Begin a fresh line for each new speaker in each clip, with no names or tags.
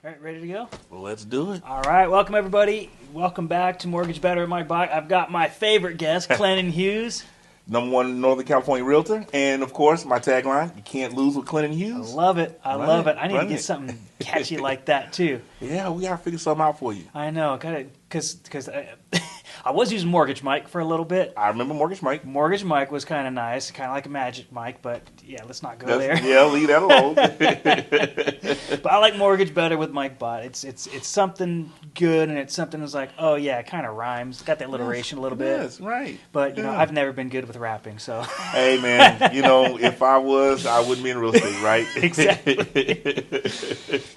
All right, ready to go?
Well, let's do it.
All right, welcome everybody. Welcome back to Mortgage Better with Mike Bott. I've got my favorite guest, Clennon Hughes.
#1 Northern California realtor. And, of course, my tagline, you can't lose with Clennon Hughes.
I love it. I love it. I need to get something catchy like that, too.
Yeah, we got to figure something out for you.
I know. Because I was using Mortgage Mike for a little bit.
I remember Mortgage Mike.
Mortgage Mike was kind of nice, kind of like a Magic Mike, but yeah, let's not go there.
Yeah, leave that alone.
But I like Mortgage Better with Mike Bott. It's something good, and it's something that's like, oh yeah, it kind of rhymes. It's got that alliteration a little bit.
Yes, right.
But, you know, I've never been good with rapping, so.
Hey, man, if I was, I wouldn't be in real estate, right?
Exactly.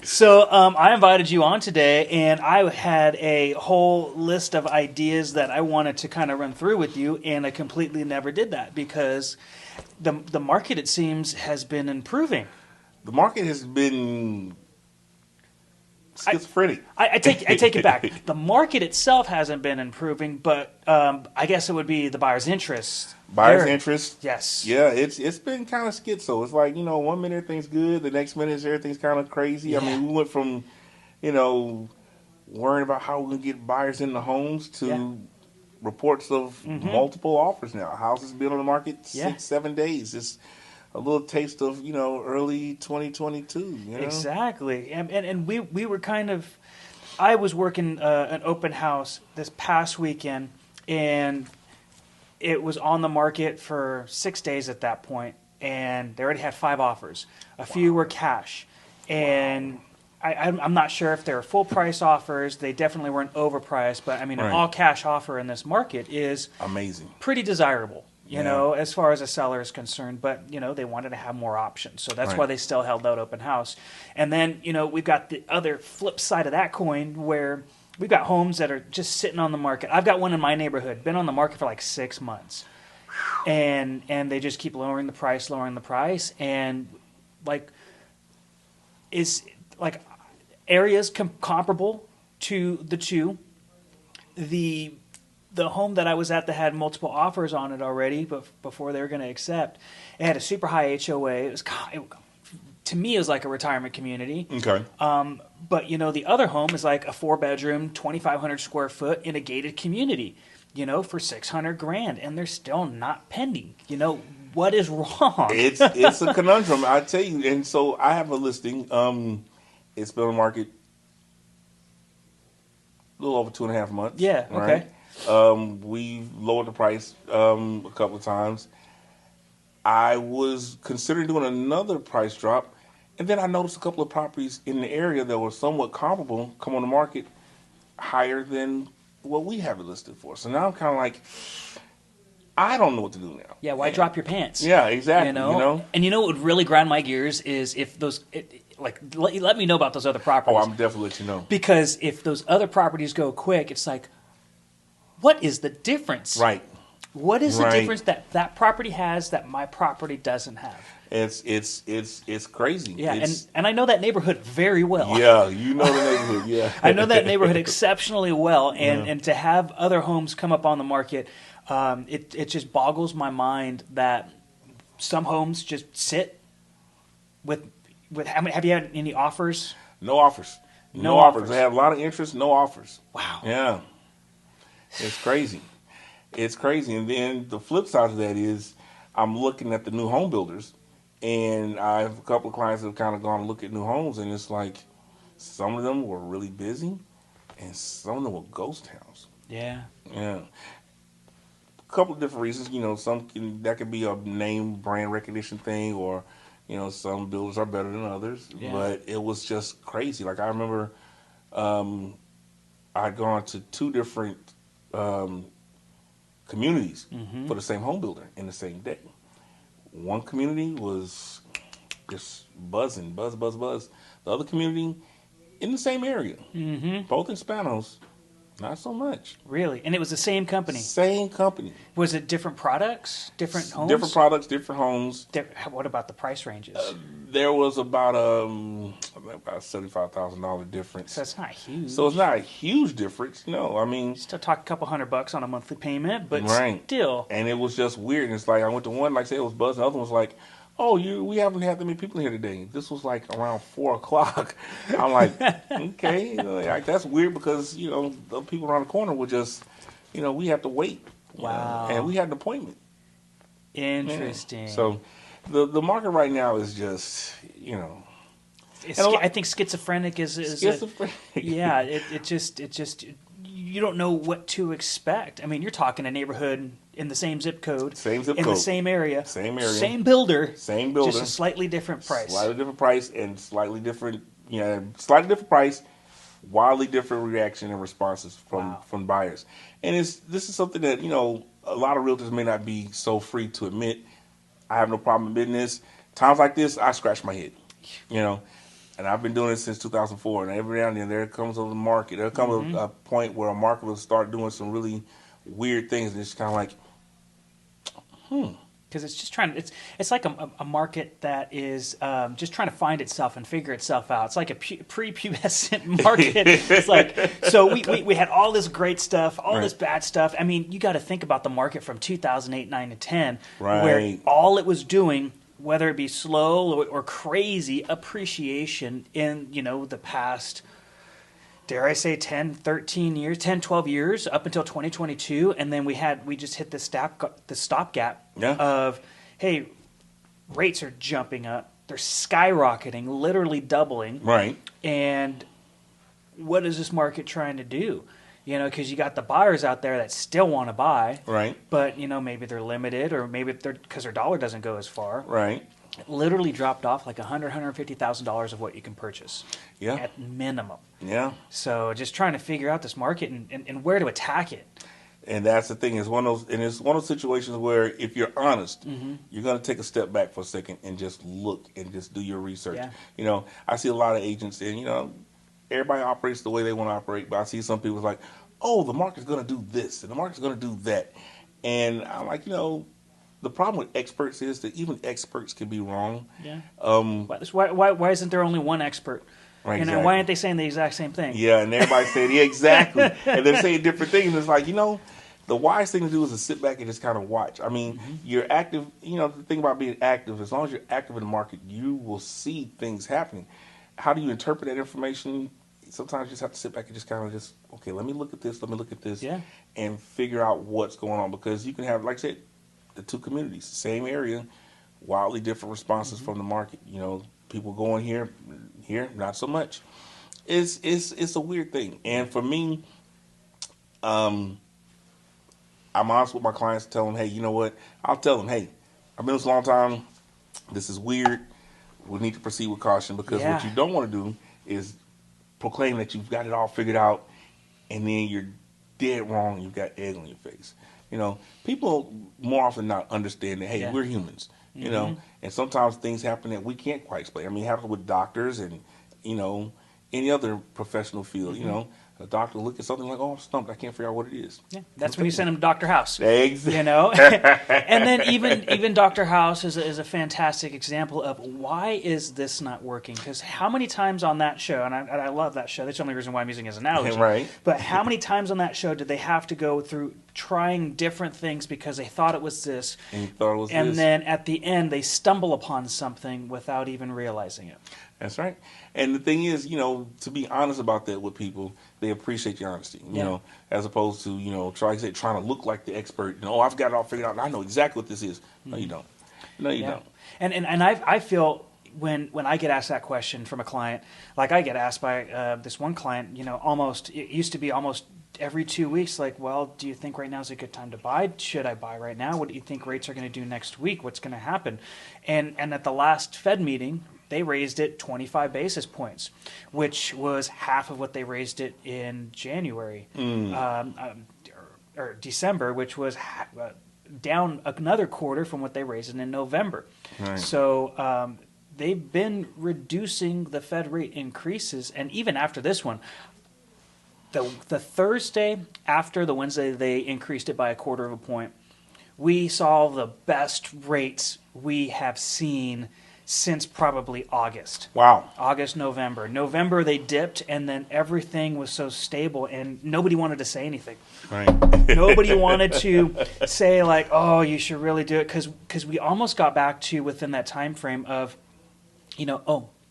So I invited you on today, and I had a whole list of ideas that I wanted to kind of run through with you, and I completely never did that because the market, it seems, has been improving.
The market has been schizophrenic.
I take it back. The market itself hasn't been improving, but I guess it would be the buyer's interest.
Buyer's interest?
Yes.
Yeah, it's been kind of schizo. It's like, 1 minute everything's good, the next minute everything's kind of crazy.
Yeah.
I mean, we went from, worrying about how we're going to get buyers in the homes to reports of multiple offers now. Houses been on the market 6-7 days. It's a little taste of, early 2022.
Exactly. And we were kind of, I was working an open house this past weekend, and it was on the market for 6 days at that point, and they already had 5 offers. A few were cash. And I'm not sure if they were full price offers. They definitely weren't overpriced, but I mean, an all cash offer in this market is
amazing, pretty
desirable, you know, as far as a seller is concerned. But, they wanted to have more options. So that's why they still held that open house. And then, we've got the other flip side of that coin where we've got homes that are just sitting on the market. I've got one in my neighborhood, been on the market for like 6 months. And they just keep lowering the price. And areas comparable to the two. The home that I was at that had multiple offers on it already, but before they were going to accept, it had a super high HOA. To me, it was like a retirement community.
Okay.
But the other home is like a 4-bedroom, 2,500 square foot in a gated community. For $600,000, and they're still not pending. What is wrong?
It's a conundrum, I tell you. And so I have a listing. It's been on the market a little over 2.5 months.
Yeah. Okay.
Right? We've lowered the price a couple of times. I was considering doing another price drop, and then I noticed a couple of properties in the area that were somewhat comparable come on the market higher than what we have it listed for. So now I'm kind of like, I don't know what to do now.
Yeah, why drop your pants?
Yeah, exactly.
And what would really grind my gears is if those, let me know about those other properties.
Oh, I'm definitely let you know.
Because if those other properties go quick, it's like, what is the difference?
Right.
What is the difference that property has that my property doesn't have?
It's crazy.
Yeah, and I know that neighborhood very well.
Yeah, you know the neighborhood. Yeah,
I know that neighborhood exceptionally well, and to have other homes come up on the market, it just boggles my mind that some homes just sit with. Have you had any offers?
No offers. No offers. They have a lot of interest. No offers.
Wow.
Yeah, it's crazy. It's crazy. And then the flip side of that is I'm looking at the new home builders, and I have a couple of clients that have kind of gone and look at new homes, and it's like some of them were really busy, and some of them were ghost towns.
Yeah.
Yeah. A couple of different reasons. That could be a name brand recognition thing, or some builders are better than others. Yeah. But it was just crazy. Like I remember, I'd gone to 2 different communities for the same home builder in the same day. One community was just buzzing, buzz. The other community in the same area, both in Spanos, not so much.
Really? And it was the same company?
Same company.
Was it different products, different homes?
Different products, different homes.
What about the price ranges?
There was about $75,000 difference.
So it's not huge.
So it's not a huge difference. No, I mean,
still talk a couple $100 on a monthly payment, but still.
And it was just weird. And it's like I went to one, like I said, it was buzzing. The other one was like, "Oh, we haven't had that many people here today. This was like around 4 o'clock." I'm like, "Okay, like, that's weird because the people around the corner were just, we have to wait, and
Wow.
we had an appointment." Yeah.
Interesting.
So, the market right now is just, and a
I
lot
think schizophrenic is a
schizophrenic.
yeah. It just you don't know what to expect. I mean, you're talking a neighborhood in the same zip code,
Same zip
in the
code,
same area,
same area,
same builder,
same
just a
builder,
slightly different price.
slightly different price and slightly different price, wildly different reaction and responses
Wow.
from buyers. And this is something that a lot of realtors may not be so free to admit. I have no problem admitting this. Times like this, I scratch my head, you know. And I've been doing it since 2004. And every now and then there comes a market. There comes a point where a market will start doing some really weird things, and it's kind of like,
Because it's just it's like a market that is just trying to find itself and figure itself out. It's like a prepubescent market. It's like, so we had all this great stuff, all this bad stuff. I mean, you got to think about the market from 2008, 9, and 10, where all it was doing, whether it be slow or crazy appreciation in, the past, dare I say 10, 13 years, 10, 12 years up until 2022. And then we just hit the stopgap of, hey, rates are jumping up. They're skyrocketing, literally doubling.
right.
And what is this market trying to do? Because you got the buyers out there that still want to buy.
Right.
But, maybe they're limited, or maybe because their dollar doesn't go as far.
Right.
It literally dropped off like $150,000 of what you can purchase.
Yeah.
At minimum.
Yeah.
So just trying to figure out this market and where to attack it.
And that's the thing. It's one of those situations where if you're honest, you're going to take a step back for a second and just look and just do your research.
Yeah.
I see a lot of agents, and everybody operates the way they want to operate. But I see some people like, oh, the market's going to do this and the market's going to do that, and I'm like, the problem with experts is that even experts can be wrong.
Yeah. Why isn't there only one expert?
Right,
exactly. Why aren't they saying the exact same thing?
Yeah, and everybody saying, yeah, exactly. And they're saying different things. It's like, the wise thing to do is to sit back and just kind of watch. I mean, you're active. The thing about being active, as long as you're active in the market, you will see things happening. How do you interpret that information? Sometimes you just have to sit back and just kind of okay, let me look at this, and figure out what's going on. Because you can have, like I said, the two communities, same area, wildly different responses from the market. People going here, not so much. It's a weird thing. And for me, I'm honest with my clients, tell them, hey, you know what? I'll tell them, hey, I've been this a long time. This is weird. We need to proceed with caution, because what you don't want to do is proclaim that you've got it all figured out, and then you're dead wrong. You've got egg on your face. People more often not understand that, hey, we're humans, and sometimes things happen that we can't quite explain. I mean, it happens with doctors and, any other professional field, a doctor will look at something like, oh, I'm stumped. I can't figure out what it is.
Yeah, that's when you send them to Dr. House.
Exactly.
And then even Dr. House is a fantastic example of why is this not working? Because how many times on that show, and I love that show. That's the only reason why I'm using it as an analogy.
Right.
But how many times on that show did they have to go through trying different things because they thought it was this, and then at the end they stumble upon something without even realizing it.
That's right. And the thing is, to be honest about that with people, they appreciate your honesty, as opposed to, trying to look like the expert. I've got it all figured out and I know exactly what this is. No, you don't. No, you don't.
And I feel when I get asked that question from a client, like I get asked by this one client, it used to be almost every 2 weeks, like, well, do you think right now is a good time to buy? Should I buy right now? What do you think rates are going to do next week? What's going to happen? And at the last Fed meeting, they raised it 25 basis points, which was half of what they raised it in January or December, which was down another quarter from what they raised it in November.
Right.
So they've been reducing the Fed rate increases, and even after this one, the Thursday after the Wednesday they increased it by 1/4 of a point, we saw the best rates we have seen since probably August.
Wow.
August, November. November they dipped, and then everything was so stable, and nobody wanted to say anything.
Right.
Nobody wanted to say like, "Oh, you should really do it," because we almost got back to within that time frame of,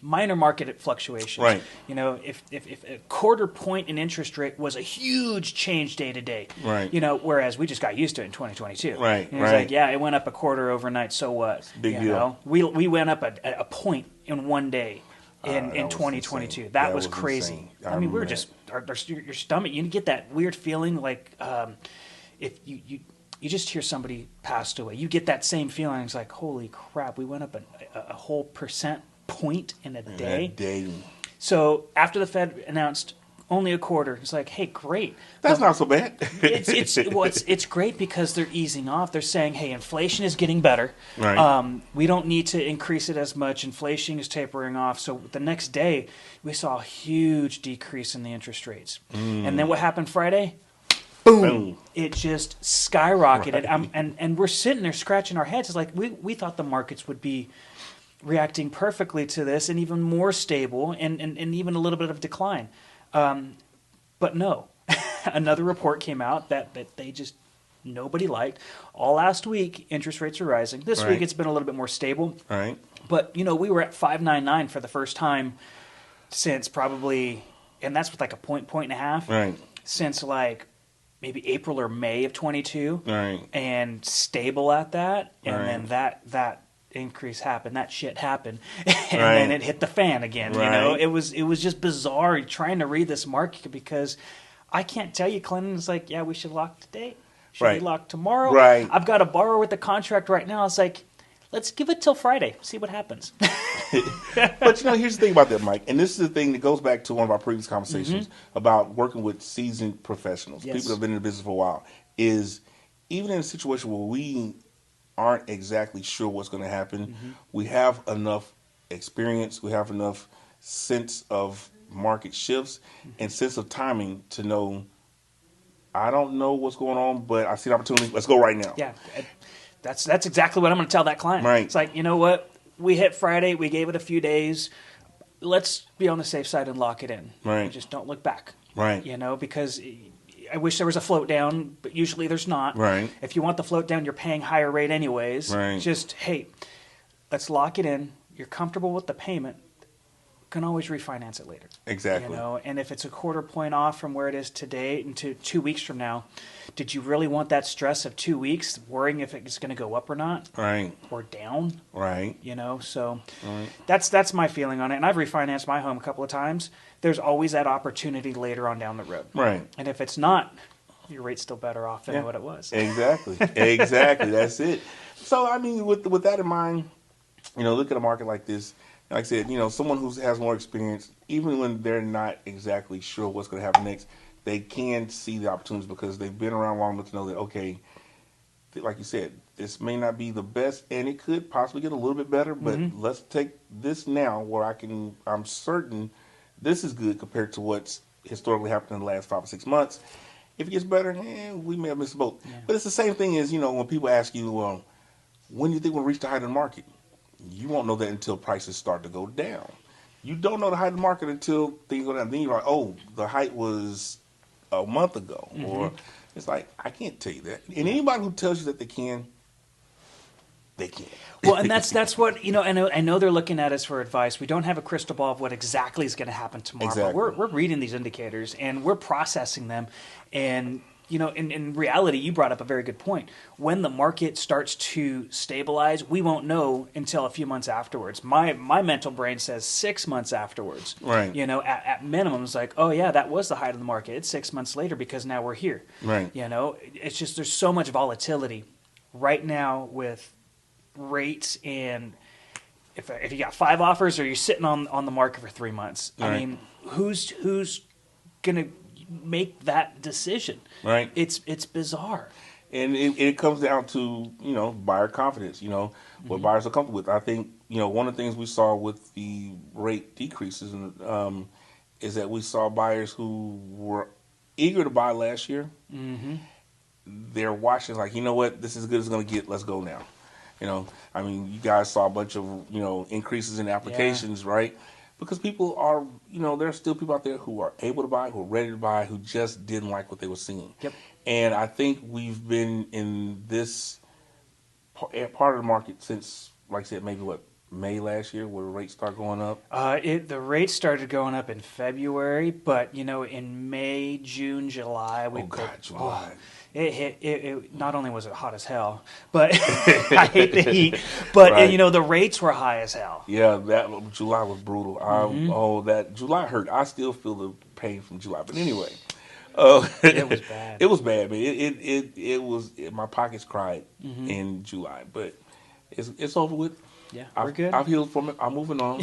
minor market fluctuations.
Right.
If a quarter point in interest rate was a huge change day to day.
Right.
Whereas we just got used to it in 2022.
Right.
And it's like, yeah, it went up a quarter overnight. So what?
Big deal.
We went up a point in one day in
That was
2022.
insane.
That was crazy.
insane.
I mean, we were
remember
just your stomach. You get that weird feeling like if you just hear somebody passed away. You get that same feeling. It's like, holy crap, we went up a whole percent point in a day. So after the Fed announced only a quarter, it's like, hey, great.
That's not so bad.
It's great because they're easing off. They're saying, hey, inflation is getting better.
Right.
We don't need to increase it as much. Inflation is tapering off. So the next day, we saw a huge decrease in the interest rates. And then what happened Friday? Boom. It just skyrocketed.
Right.
And we're sitting there scratching our heads. It's like we thought the markets would be reacting perfectly to this and even more stable and even a little bit of decline. But no, another report came out that they just nobody liked. All last week, interest rates are rising. This week, it's been a little bit more stable.
Right.
But, we were at 5.99 for the first time since probably, and that's with like a point and a half.
Right.
Since like maybe April or May of 22.
Right.
And stable at that. And
Right.
then that increase happened, that shit happened, and then it hit the fan again.
Right.
It was just bizarre trying to read this market because I can't tell you, Clinton. It's like, yeah, we should lock today. Should we lock tomorrow?
Right.
I've got a borrower with the contract right now. It's like, let's give it till Friday, see what happens.
But here's the thing about that, Mike, and this is the thing that goes back to one of our previous conversations about working with seasoned professionals, people that have been in the business for a while, is even in a situation where we aren't exactly sure what's going to happen, we have enough experience, we have enough sense of market shifts and sense of timing to know, I don't know what's going on, but I see an opportunity. Let's go right now.
Yeah, that's exactly what I'm going to tell that client.
Right.
It's like, you know what? We hit Friday. We gave it a few days. Let's be on the safe side and lock it in.
Right.
And just don't look back.
Right.
Because I wish there was a float down, but usually there's not.
Right.
If you want the float down, you're paying higher rate anyways.
Right.
Just, hey, let's lock it in. You're comfortable with the payment. Can always refinance it later.
Exactly.
And if it's a quarter point off from where it is today into 2 weeks from now, did you really want that stress of 2 weeks, worrying if it's going to go up or not?
Right.
Or down?
Right.
So that's my feeling on it. And I've refinanced my home a couple of times. There's always that opportunity later on down the road.
Right.
And if it's not, your rate's still better off than what it was.
Exactly. Exactly. That's it. So, I mean, with that in mind, look at a market like this. Like I said, someone who has more experience, even when they're not exactly sure what's going to happen next, they can see the opportunities because they've been around long enough to know that, okay, like you said, this may not be the best, and it could possibly get a little bit better, but let's take this now where I'm certain this is good compared to what's historically happened in the last 5 or 6 months. If it gets better, we may have missed the boat. Yeah. But it's the same thing as, when people ask you, well, when do you think we'll reach the height of the market? You won't know that until prices start to go down. You don't know the height of the market until things go down. Then you're like, oh, the height was a month ago. Or it's like, I can't tell you that. And anybody who tells you that they can, they can.
Well, and that's what, I know they're looking at us for advice. We don't have a crystal ball of what exactly is going to happen tomorrow.
Exactly.
But we're reading these indicators, and we're processing them. And in reality, you brought up a very good point. When the market starts to stabilize, we won't know until a few months afterwards. My mental brain says 6 months afterwards.
Right.
At minimum, it's like, oh yeah, that was the height of the market. It's 6 months later because now we're here.
Right.
It's just there's so much volatility right now with rates, and if you got 5 offers or you're sitting on the market for 3 months,
right.
I mean, who's gonna make that decision?
Right.
It's bizarre.
And it comes down to, buyer confidence, what buyers are comfortable with. I think, one of the things we saw with the rate decreases is that we saw buyers who were eager to buy last year. They're watching like, you know what, this is as good as it's going to get. Let's go now. I mean, you guys saw a bunch of, increases in applications, right? Because people are, there's still people out there who are able to buy, who are ready to buy, who just didn't like what they were seeing.
Yep.
And I think we've been in this part of the market since, like I said, maybe May last year, where the rates start going up.
The rates started going up in February, but in May, June, July,
July.
It not only was it hot as hell, but I hate the heat. But
Right.
the rates were high as hell.
Yeah, that July was brutal. That July hurt. I still feel the pain from July. But anyway,
It was bad.
It was bad, man. It was. My pockets cried in July, but it's over with.
Yeah, we're good.
I've healed from it. I'm moving on.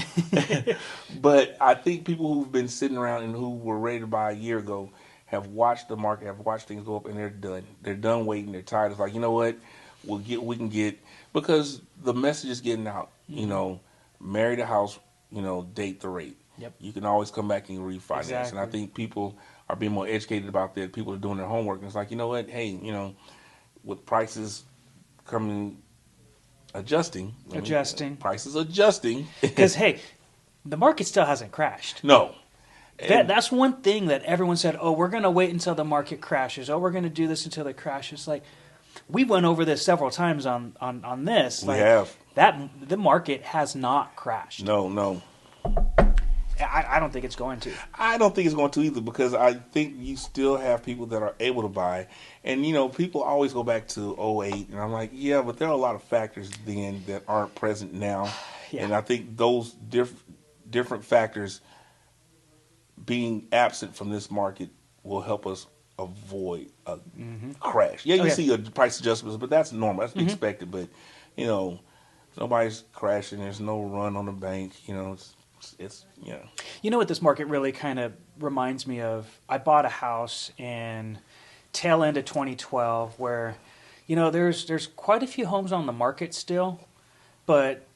But I think people who've been sitting around and who were ready to buy a year ago have watched the market, have watched things go up, and they're done. They're done waiting. They're tired. It's like, you know what? We can get, because the message is getting out. Marry the house. Date the rate.
Yep.
You can always come back and refinance.
Exactly.
And I think people are being more educated about that. People are doing their homework. And it's like, you know what? Hey, with prices coming, adjusting. Prices adjusting.
Because, hey, the market still hasn't crashed.
No.
That's one thing that everyone said, oh, we're going to wait until the market crashes. Oh, we're going to do this until it crashes. Like, we went over this several times on this.
We have.
The market has not crashed.
No.
I don't think it's going to.
I don't think it's going to either, because I think you still have people that are able to buy. And, people always go back to '08, and I'm like, yeah, but there are a lot of factors then that aren't present now.
Yeah.
And I think those different factors being absent from this market will help us avoid a crash. Yeah, you see a price adjustments, but that's normal. That's expected. But, nobody's crashing. There's no run on the bank. It's.
You know what this market really kind of reminds me of? I bought a house in tail end of 2012 where, there's quite a few homes on the market still, but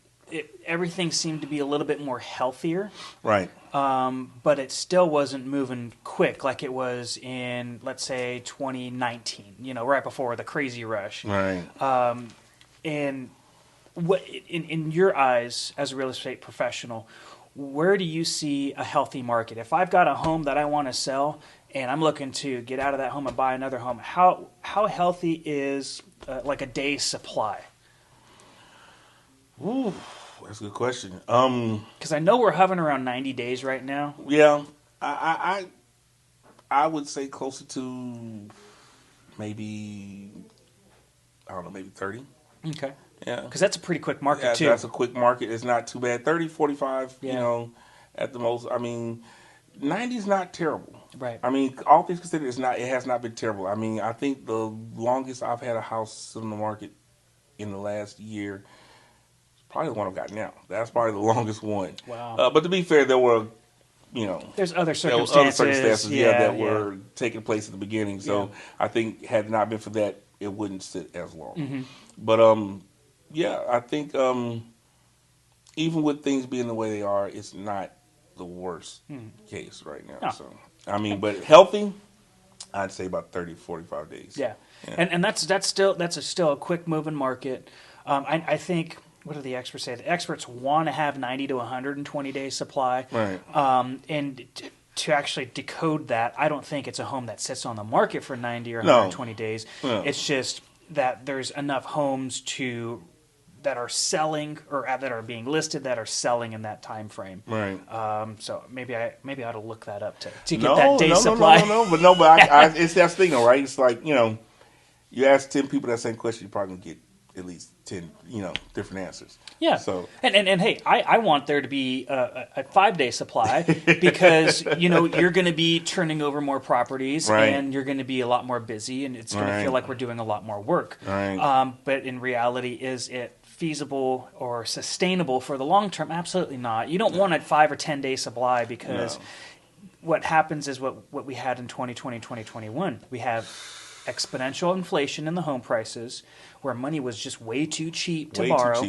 everything seemed to be a little bit more healthier.
Right.
But it still wasn't moving quick like it was in, let's say, 2019, right before the crazy rush.
Right.
And what in your eyes as a real estate professional, where do you see a healthy market? If I've got a home that I want to sell and I'm looking to get out of that home and buy another home, how healthy is like a day's supply?
Ooh, that's a good question.
Because I know we're hovering around 90 days right now.
Yeah, I would say closer to maybe, I don't know, maybe 30.
Okay.
Yeah.
Because that's a pretty quick market, too.
That's a quick market. It's not too bad. 30, 45, at the most. I mean, 90 is not terrible.
Right.
I mean, all things considered, it has not been terrible. I mean, I think the longest I've had a house in the market in the last year is probably the one I've got now. That's probably the longest one.
Wow.
But to be fair, there were,
there's other circumstances.
That were taking place at the beginning. So I think had it not been for that, it wouldn't sit as long.
Mm-hmm.
But I think even with things being the way they are, it's not the worst case right now.
No.
So I mean, but healthy, I'd say about 30, 45 days.
Yeah. And that's still a quick moving market. I think, what do the experts say? The experts want to have 90 to 120 days supply.
Right.
And to actually decode that, I don't think it's a home that sits on the market for 90 or 120 days.
No.
It's just that there's enough homes that are selling or that are being listed that are selling in that time frame.
Right.
So maybe I ought to look that up to get that day supply.
But it's that thing, all right. It's like, you ask 10 people that same question, you're probably gonna get at least 10, different answers.
Yeah.
So
and hey, I want there to be a 5-day supply because you're going to be turning over more properties and you're going to be a lot more busy and it's going to feel like we're doing a lot more work.
Right.
But in reality, is it feasible or sustainable for the long term? Absolutely not. You don't want a 5 or 10 day supply because what happens is what we had in 2020, 2021. We have exponential inflation in the home prices where money was just way too cheap to borrow.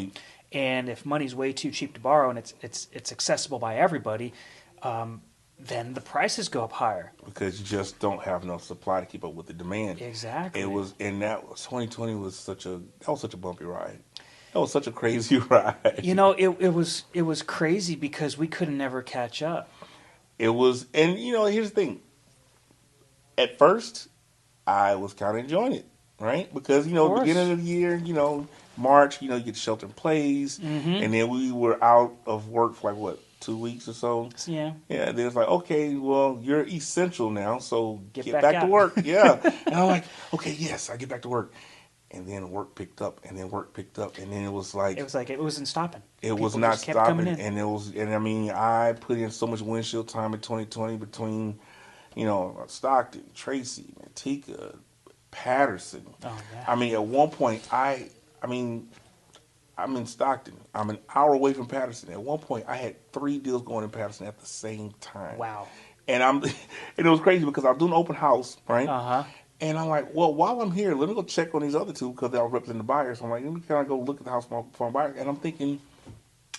And if money's way too cheap to borrow and it's accessible by everybody, then the prices go up higher.
Because you just don't have enough supply to keep up with the demand.
Exactly.
2020 was such a bumpy ride. That was such a crazy ride.
You know, it was crazy because we could never catch up.
It was, and here's the thing. At first, I was kind of enjoying it, right? Because
Of course.
beginning of the year, March, you get shelter in place,
Mm-hmm.
and then we were out of work for like what, 2 weeks or so.
Yeah.
Yeah, then it's like, okay, well, you're essential now, so
Get
get
back
back to
out.
work. Yeah, and I'm like, okay, yes, I get back to work, and then work picked up, and then work picked up, and then it was like
It wasn't stopping.
it was
People
not
just kept coming
stopping,
in.
and I mean, I put in so much windshield time in 2020 between, Stockton, Tracy, Manteca, Patterson.
Oh yeah.
I mean, at one point, I'm in Stockton. I'm an hour away from Patterson. At one point, I had 3 deals going in Patterson at the same time.
Wow.
And and it was crazy because I was doing open house, right?
Uh huh.
And I'm like, well, while I'm here, let me go check on these other 2 because they're representing the buyers. So I'm like, let me kind of go look at the house for my buyer. And I'm thinking,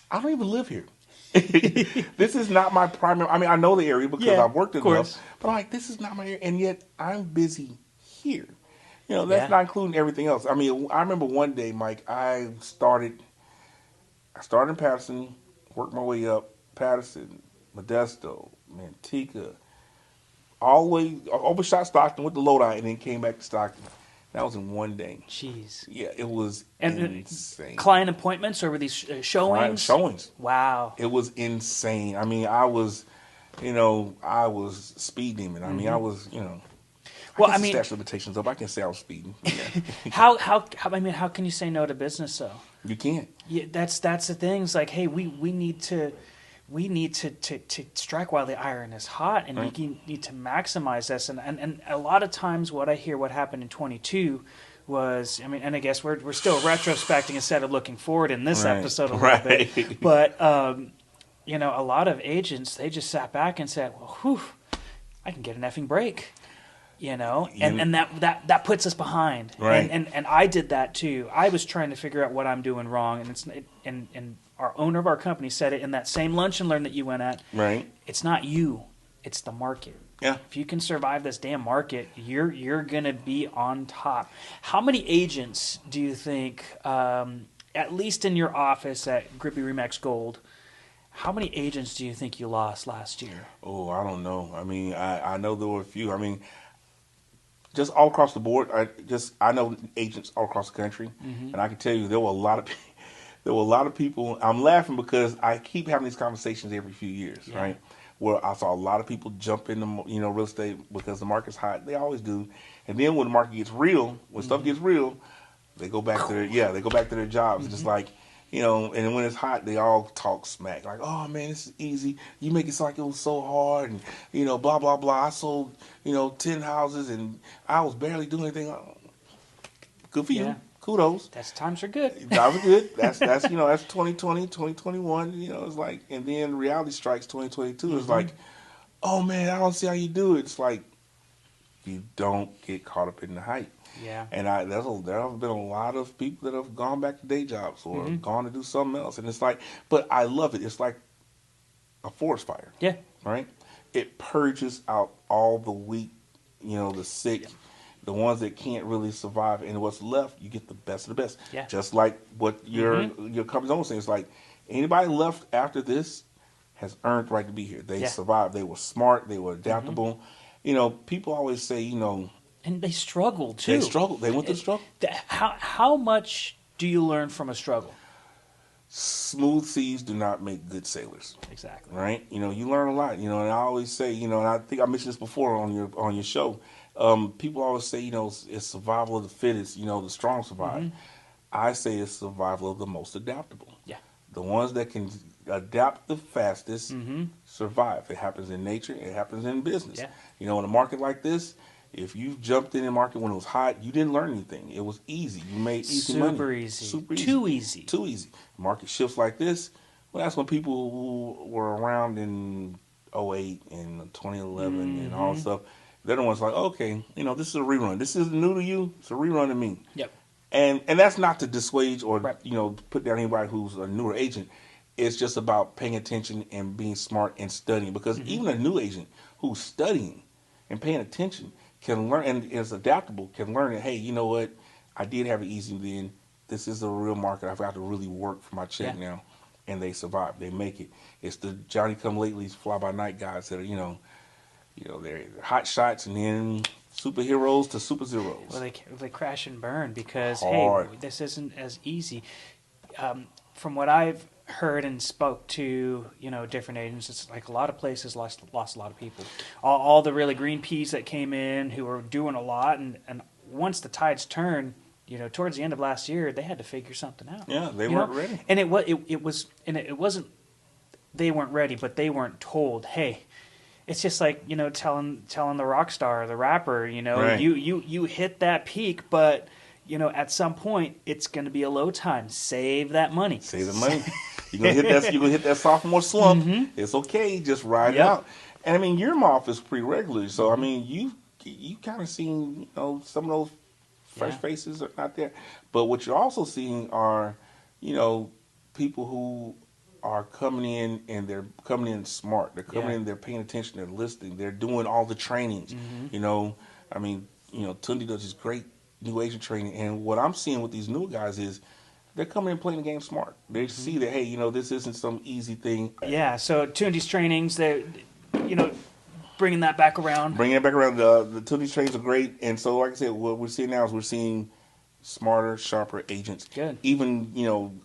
I don't even live here. This is not my primary. I mean, I know the area because
Yeah,
I've worked
of
enough.
course.
But I'm like, this is not my area, and yet I'm busy here. That's
Yeah.
not including everything else. I mean, I remember one day, Mike, I started in Patterson, worked my way up, Patterson, Modesto, Manteca, all the way, overshot Stockton with the loadout, and then came back to Stockton. That was in one day.
Jeez.
Yeah, it was
And
insane.
client appointments, or were these showings?
Client showings.
Wow.
It was insane. I mean, I was speed demon. I mean, I was,
Well,
I
I
guess the
mean,
statute of limitations up. I can say I was speeding. Yeah.
how can you say no to business though?
You can't.
Yeah, that's the thing. It's like, hey, we need to strike while the iron is hot, and
Right.
we need to maximize this. And a lot of times, what I hear, what happened in 22 was, I mean, and I guess we're still retrospecting instead of looking forward in this
Right.
episode a little
Right.
bit. But a lot of agents, they just sat back and said, well, whew, I can get an effing break. And that puts us behind.
Right.
And I did that too. I was trying to figure out what I'm doing wrong, and our owner of our company said it in that same lunch and learn that you went at.
Right.
It's not you, it's the market.
Yeah.
If you can survive this damn market, you're gonna be on top. How many agents do you think, at least in your office at Grippy Remax Gold, how many agents do you think you lost last year?
Oh, I don't know. I mean, I know there were a few. I mean, just all across the board. I know agents all across the country, and I can tell you there were a lot of people. I'm laughing because I keep having these conversations every few years,
Yeah.
right? Where I saw a lot of people jump into real estate because the market's hot. They always do, and then when the market gets real, when stuff gets real, they go back to their jobs. It's just like. And when it's hot, they all talk smack. Like, oh, man, this is easy. You make it sound like it was so hard. And, blah, blah, blah. I sold, 10 houses, and I was barely doing anything. Good for
Yeah.
you. Kudos.
That's times are good.
That was good. That's 2020, 2021. It's like, and then reality strikes 2022. It's like, oh, man, I don't see how you do it. It's like, you don't get caught up in the hype.
Yeah.
And there have been a lot of people that have gone back to day jobs or gone to do something else. And it's like, but I love it. It's like a forest fire.
Yeah.
Right? It purges out all the weak, the sick, the ones that can't really survive. And what's left, you get the best of the best.
Yeah.
Just like what your company's own saying. It's like anybody left after this has earned the right to be here. They survived. They were smart. They were adaptable. People always say,
And they struggled too.
they struggled. They went through the struggle.
How much do you learn from a struggle?
Smooth seas do not make good sailors.
Exactly.
Right? You learn a lot. And I always say, and I think I mentioned this before on your show. People always say, it's survival of the fittest. The strong survive. I say it's survival of the most adaptable.
Yeah.
The ones that can adapt the fastest survive. It happens in nature. It happens in business.
Yeah.
In a market like this, if you jumped in the market when it was hot, you didn't learn anything. It was easy. You made easy money.
Super easy.
Super easy.
Too easy.
Too easy. Market shifts like this, well, that's when people who were around in '08 and 2011 and all that stuff, they're the ones like, okay, this is a rerun. This isn't new to you. It's a rerun to me.
Yep.
And that's not to dissuade or,
Right.
put down anybody who's a newer agent. It's just about paying attention and being smart and studying. Because even a new agent who's studying and paying attention can learn and is adaptable, can learn that, hey, you know what? I did have it easy then. this is a real market. I've got to really work for my check now. And they survive. They make it. It's the Johnny come latelys, fly by night guys that are, they're hot shots and then superheroes to super zeros.
Well, they crash and burn because
Hard.
hey, this isn't as easy. From what I've heard and spoke to, different agents, it's like a lot of places lost a lot of people. All the really green peas that came in who were doing a lot, and once the tides turned, towards the end of last year, they had to figure something out.
Yeah, they weren't ready.
And it wasn't they weren't ready, but they weren't told, hey. It's just like, telling the rock star, the rapper,
Right.
you hit that peak, but at some point it's going to be a low time. Save that money.
Save the money. You're gonna hit that sophomore slump.
Mm-hmm.
It's okay, just ride it out. And I mean, you're in my office pretty regularly, so I mean, you kind of seen some of those fresh faces are not there, but what you're also seeing are people who are coming in and they're coming in smart. They're coming in, they're paying attention, they're listening, they're doing all the trainings. I mean, Tundi does this great new agent training, and what I'm seeing with these new guys is they're coming in playing the game smart. They see that, hey, this isn't some easy thing.
Yeah, so Tundi's trainings, they bringing that back around.
Bringing it back around, the Tundi's trainings are great, and so like I said, what we're seeing now is we're seeing smarter, sharper agents.
Good.
Even,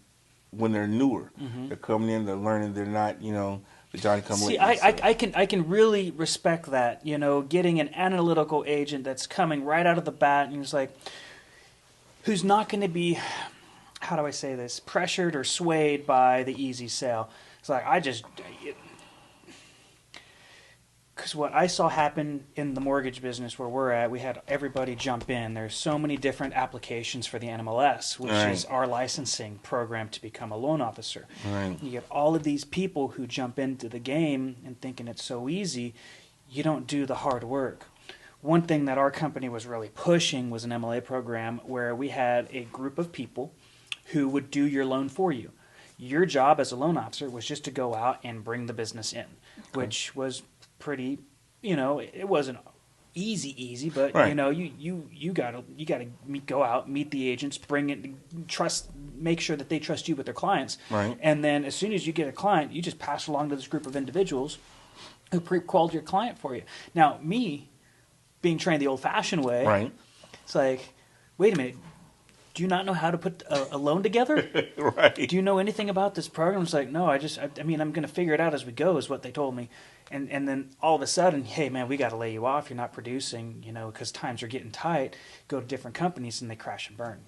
when they're newer, they're coming in, they're learning, they're not, the Johnny come late.
See, I can really respect that, getting an analytical agent that's coming right out of the bat and he's like, who's not going to be, how do I say this, pressured or swayed by the easy sale. It's like, because what I saw happen in the mortgage business where we're at, we had everybody jump in. There's so many different applications for the NMLS, which is our licensing program to become a loan officer.
Right.
You get all of these people who jump into the game and thinking it's so easy. You don't do the hard work. One thing that our company was really pushing was an MLA program where we had a group of people who would do your loan for you. Your job as a loan officer was just to go out and bring the business in, which was pretty, it wasn't easy, but you gotta go out, meet the agents, bring it, make sure that they trust you with their clients,
right?
And then as soon as you get a client, you just pass along to this group of individuals who pre-qualified your client for you. Now, me being trained the old-fashioned way,
right?
It's like, wait a minute. Do you not know how to put a loan together?
Right.
Do you know anything about this program? It's like, no, I mean, I'm going to figure it out as we go, is what they told me. And then all of a sudden, hey, man, we got to lay you off. You're not producing, because times are getting tight. Go to different companies, and they crash and burn.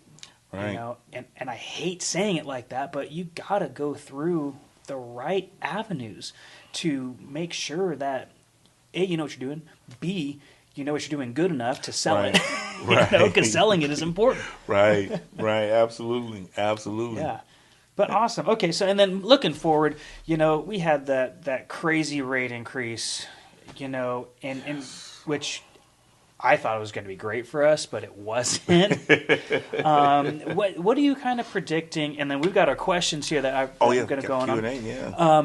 Right.
And I hate saying it like that, but you got to go through the right avenues to make sure that, A, you know what you're doing, B, you know what you're doing good enough to sell it. Because selling it is important.
Right. Absolutely.
Yeah. But awesome. Okay, so and then looking forward, we had that crazy rate increase, and which I thought it was going to be great for us, but it wasn't. What are you kind of predicting? And then we've got our questions here that I'm going to go on.
Q&A, yeah.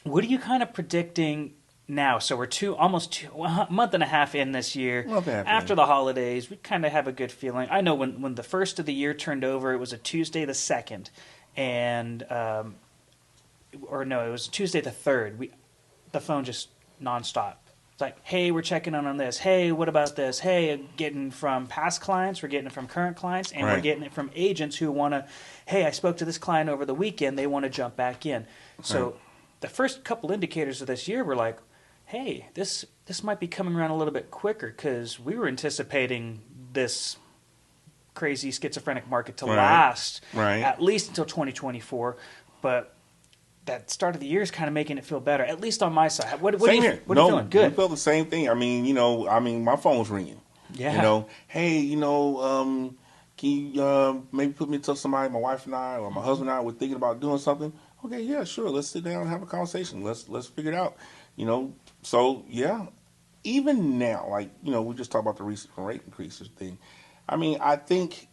What are you kind of predicting now? So we're almost a month and a half in this year. After the holidays, we kind of have a good feeling. I know when the first of the year turned over, it was a Tuesday the 2nd, and it was Tuesday the 3rd. The phone just nonstop. It's like, hey, we're checking on this. Hey, what about this? Hey, getting from past clients, we're getting it from current clients, and we're getting it from agents who want to. Hey, I spoke to this client over the weekend. They want to jump back in. So the first couple indicators of this year were like, hey, this might be coming around a little bit quicker because we were anticipating this crazy schizophrenic market to last at least until 2024. But that start of the year is kind of making it feel better, at least on my side. What are you feeling? Good.
We felt the same thing. I mean, my phone was ringing.
Yeah.
Hey, can you maybe put me in touch with somebody, my wife and I, or my husband and I, we're thinking about doing something. Okay, yeah, sure. Let's sit down and have a conversation. Let's figure it out. So, yeah, even now, we just talked about the recent rate increases thing. I mean, I think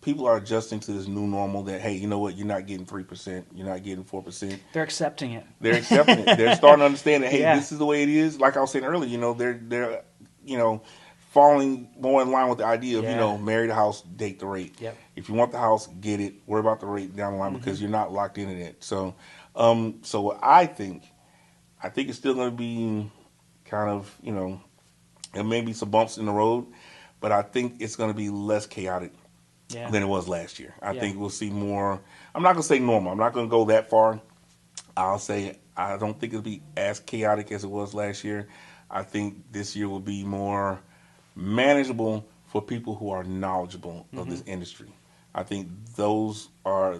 people are adjusting to this new normal that, hey, you know what, you're not getting 3%, you're not getting 4%.
They're accepting it.
They're accepting it. They're starting to understand that, hey, this is the way it is. Like I was saying earlier, they're falling more in line with the idea of,
Yeah.
marry the house, date the rate.
Yep.
If you want the house, get it. Worry about the rate down the line because you're not locked in it. So, so what I think it's still going to be kind of, there may be some bumps in the road, but I think it's going to be less chaotic
Yeah.
than it was last year. I
Yeah.
think we'll see more. I'm not going to say normal. I'm not going to go that far. I'll say I don't think it'll be as chaotic as it was last year. I think this year will be more manageable for people who are knowledgeable of this industry. I think those are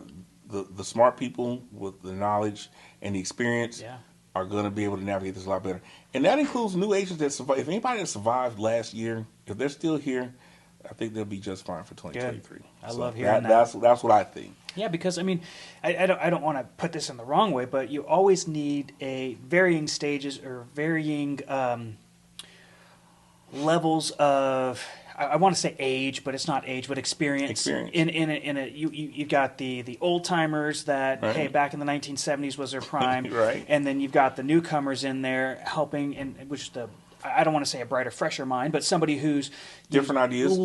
the smart people with the knowledge and the experience
Yeah.
are going to be able to navigate this a lot better. And that includes new agents that survive. If anybody that survived last year, if they're still here, I think they'll be just fine for 2023.
Good. I love hearing that.
That's what I think.
Yeah, because I mean, I don't want to put this in the wrong way, but you always need a varying stages or varying levels of, I want to say age, but it's not age, but experience. You've got the old timers that hey, back in the 1970s was their prime,
Right.
And then you've got the newcomers in there helping, and which I don't want to say a brighter, fresher mind, but somebody who's
Different ideas,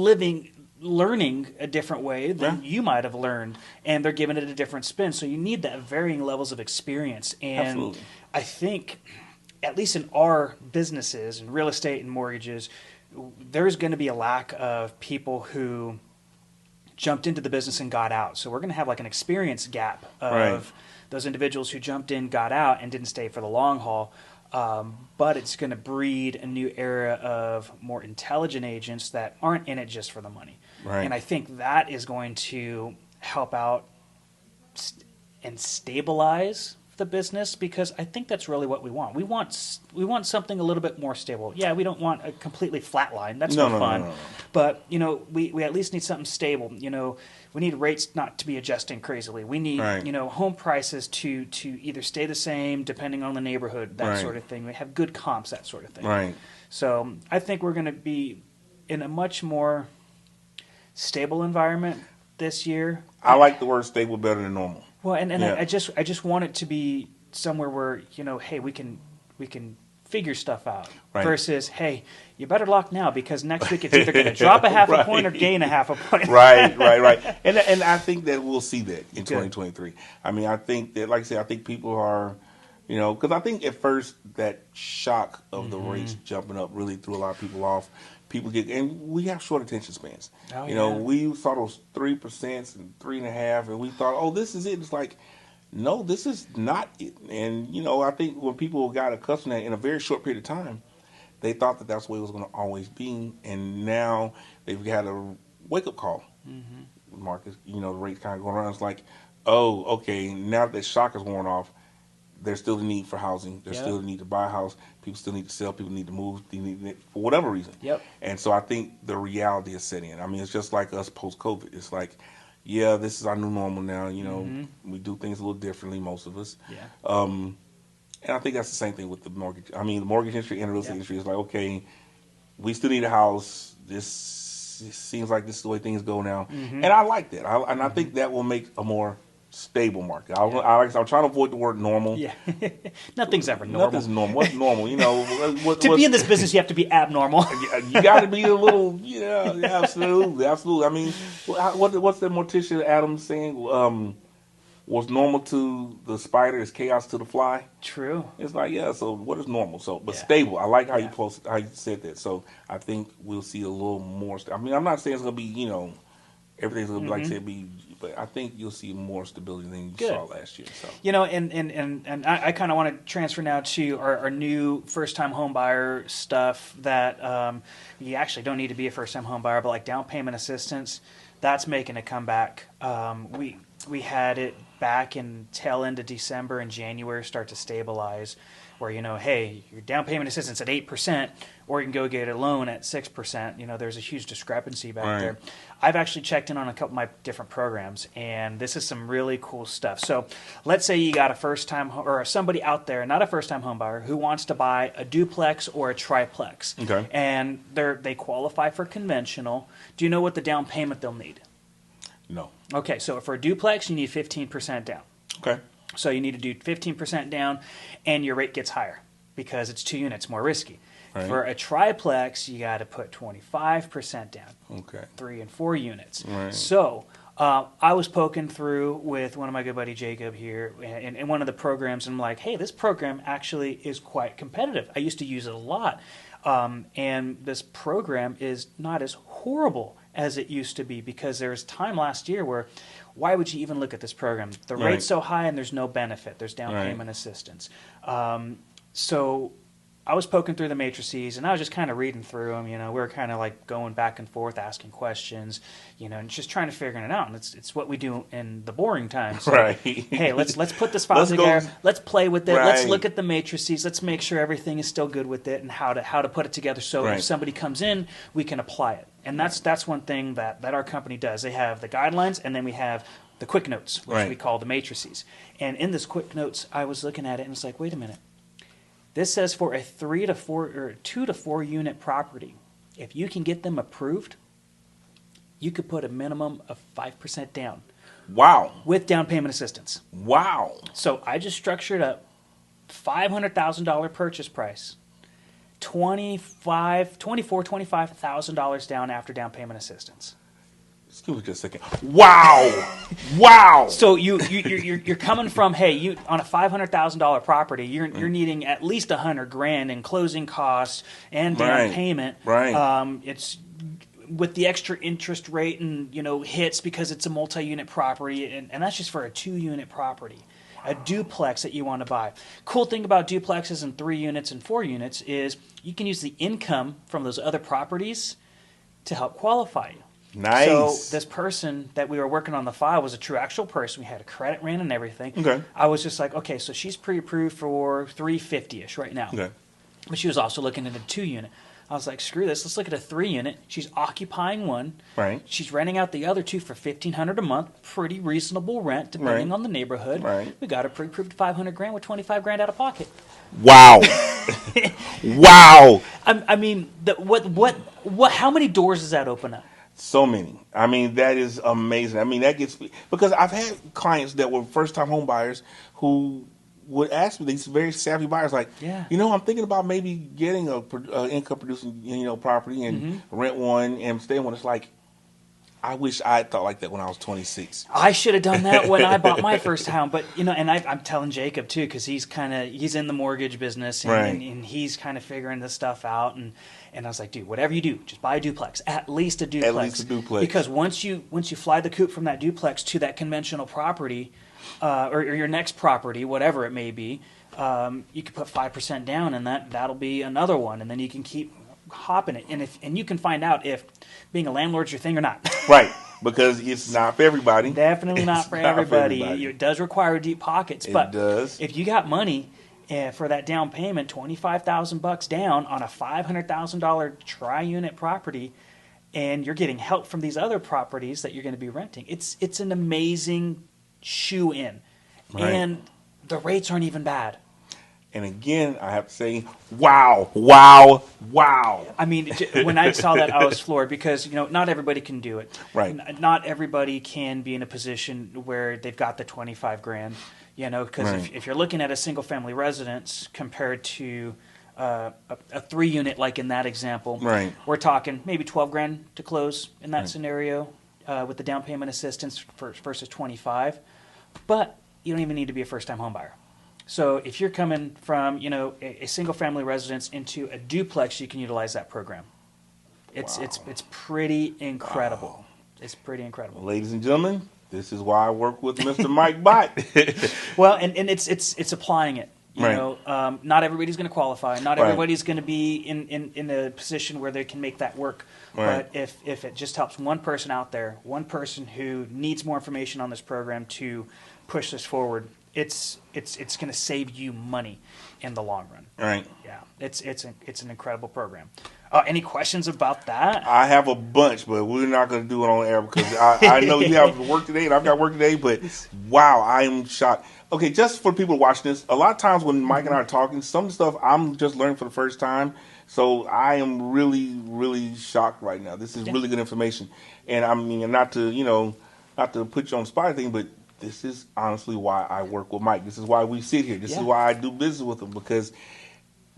learning a different way than you might have learned, and they're giving it a different spin. So you need that varying levels of experience, and
Absolutely.
I think, at least in our businesses and real estate and mortgages, there's going to be a lack of people who jumped into the business and got out. So we're going to have like an experience gap of those individuals who jumped in, got out, and didn't stay for the long haul. But it's going to breed a new era of more intelligent agents that aren't in it just for the money.
Right.
And I think that is going to help out and stabilize the business, because I think that's really what we want. We want something a little bit more stable. Yeah, we don't want a completely flat line. That's no fun. No. But we at least need something stable. We need rates not to be adjusting crazily. We need home prices to either stay the same depending on the neighborhood, that sort of thing. We have good comps, that sort of thing.
Right.
So I think we're going to be in a much more stable environment this year.
I like the word stable better than normal.
Well, and I just want it to be somewhere where hey, we can figure stuff out versus hey, you better lock now because next week it's either going to drop a half a point or gain a half a point.
Right. And I think that we'll see that in 2023. I mean, I think that, like I said, I think people are, because I think at first that shock of the rates jumping up really threw a lot of people off. People and we have short attention spans. We saw those 3% and 3.5%, and we thought, oh, this is it. It's like, no, this is not it. And I think when people got accustomed to that in a very short period of time, they thought that that's the way it was going to always be. And now they've had a wake up call. Marcus, the rates kind of going around. It's like, oh, okay, now that shock is worn off, there's still the need for housing. There's still the need to buy a house. People still need to sell. People need to move. They need it for whatever reason.
Yep.
And so I think the reality is setting in. I mean, it's just like us post-COVID. It's like, yeah, this is our new normal now. We do things a little differently, most of us.
Yeah.
And I think that's the same thing with the mortgage. I mean, the mortgage industry and the real estate industry is like, okay, we still need a house. This seems like this is the way things go now. And I like that. I think that will make a more stable market. I'm trying to avoid the word normal.
Yeah, nothing's ever normal.
Nothing's normal. What's normal?
To be in this business, you have to be abnormal.
You got to be a little. Absolutely. I mean, what's that Morticia Adams saying? What's normal to the spider is chaos to the fly. True. It's like, so what is normal? So, but stable. I like how you said that. So I think we'll see a little more. I mean, I'm not saying it's gonna be everything's gonna be like I said, but I think you'll see more stability than you saw last year. So
and I kind of want to transfer now to our new first-time home buyer stuff that you actually don't need to be a first-time home buyer, but like down payment assistance, that's making a comeback. We had it back in tail end of December and January start to stabilize, where hey, your down payment assistance at 8%, or you can go get a loan at 6%. There's a huge discrepancy back there. I've actually checked in on a couple of my different programs, and this is some really cool stuff. So let's say you got a first-time or somebody out there, not a first-time home buyer, who wants to buy a duplex or a triplex, and they qualify for conventional. Do you know what the down payment they'll need?
No.
Okay, so for a duplex, you need 15% down.
Okay.
So you need to do 15% down, and your rate gets higher. because it's 2 units, more risky.
Right.
For a triplex, you got to put 25% down.
Okay.
3 and 4 units.
Right.
So I was poking through with one of my good buddy Jacob here in one of the programs, and I'm like, hey, this program actually is quite competitive. I used to use it a lot. And this program is not as horrible as it used to be, because there was time last year where why would you even look at this program? The
Right.
rate's so high and there's no benefit. There's down
Right.
payment assistance. So I was poking through the matrices, and I was just kind of reading through them. You know, we were kind of like going back and forth, asking questions, you know, and just trying to figure it out. And it's what we do in the boring times. So,
Right.
hey, let's put this file
Let's
together.
go-
Let's play with it. Let's
Right.
look at the matrices. Let's make sure everything is still good with it, and how to put it together. So
Right.
if somebody comes in, we can apply it. And that's one thing that our company does. They have the guidelines, and then we have the quick notes, which
Right.
we call the matrices. And in this quick notes, I was looking at it, and it's like, wait a minute. This says for a 3 to 4 or 2 to 4 unit property, if you can get them approved, you could put a minimum of 5% down
Wow.
with down payment assistance.
Wow.
So I just structured up $500,000 purchase price, $25,000 down after down payment assistance.
Excuse me just a second. Wow. Wow.
So you're coming from, hey, you on a $500,000 property, you're needing at least $100,000 in closing costs and down
Right.
payment.
Right.
It's with the extra interest rate and hits because it's a multi-unit property, and that's just for a 2-unit property. A duplex that you want to buy. Cool thing about duplexes and 3 units and 4 units is you can use the income from those other properties to help qualify you.
Nice.
So this person that we were working on the file was a true actual person. We had a credit ran and everything.
Okay.
I was just like, okay, so she's pre-approved for 350-ish right now.
Okay.
But she was also looking at a 2-unit. I was like, screw this. Let's look at a 3-unit. She's occupying one.
Right.
She's renting out the other 2 for $1,500 a month. Pretty reasonable rent, depending
Right.
on the neighborhood.
Right.
We got her pre-approved $500,000 with $25,000 out of pocket.
Wow. Wow.
I mean, what? How many doors does that open up?
So many. I mean, that is amazing. I mean, that gets, because I've had clients that were first-time home buyers who would ask me, these very savvy buyers, like,
Yeah.
I'm thinking about maybe getting a income-producing, property and rent one and stay in one. It's like, I wish I had thought like that when I was 26.
I should have done that when I bought my first home, but and I'm telling Jacob too, because he's in the mortgage business, and,
Right.
and he's kind of figuring this stuff out, and I was like, dude, whatever you do, just buy a duplex, at least a duplex,
least a duplex.
because once you fly the coop from that duplex to that conventional property, or your next property, whatever it may be, you can put 5% down, and that'll be another one, and then you can keep hopping it, and you can find out if being a landlord's your thing or not.
Right. Because it's not for everybody.
Definitely not
It's
for everybody.
everybody.
It does require deep pockets,
It
but
does.
if you got money for that down payment, $25,000 down on a $500,000 tri-unit property, and you're getting help from these other properties that you're going to be renting, it's an amazing shoe in,
Right.
and the rates aren't even bad.
And again, I have to say, wow, wow, wow.
I mean, when I saw that, I was floored, because not everybody can do it.
Right.
Not everybody can be in a position where they've got the $25,000. Because
Right.
if you're looking at a single family residence compared to a 3-unit, like in that example,
Right.
we're talking maybe $12,000 to close in that
Right.
scenario with the down payment assistance versus $25,000. But you don't even need to be a first time home buyer. So if you're coming from, a single family residence into a duplex, you can utilize that program. It's pretty incredible.
Wow.
It's pretty incredible.
Ladies and gentlemen, this is why I work with Mr. Mike Bott.
Well, and it's applying it.
Right.
Not everybody's going to qualify. Not
Right.
everybody's going to be in a position where they can make that work.
Right.
But if it just helps one person out there, one person who needs more information on this program to push this forward, it's going to save you money in the long run.
Right.
Yeah, it's an incredible program. Any questions about that?
I have a bunch, but we're not going to do it on air because I know you have work today and I've got work today, but wow, I am shocked. Okay, just for people watching this, a lot of times when Mike and I are talking, some of the stuff I'm just learning for the first time, so I am really, really shocked right now. This is really good information. And I mean, not to put you on the spot or anything, but this is honestly why I work with Mike. This is why we sit here. This is why I do business with him, because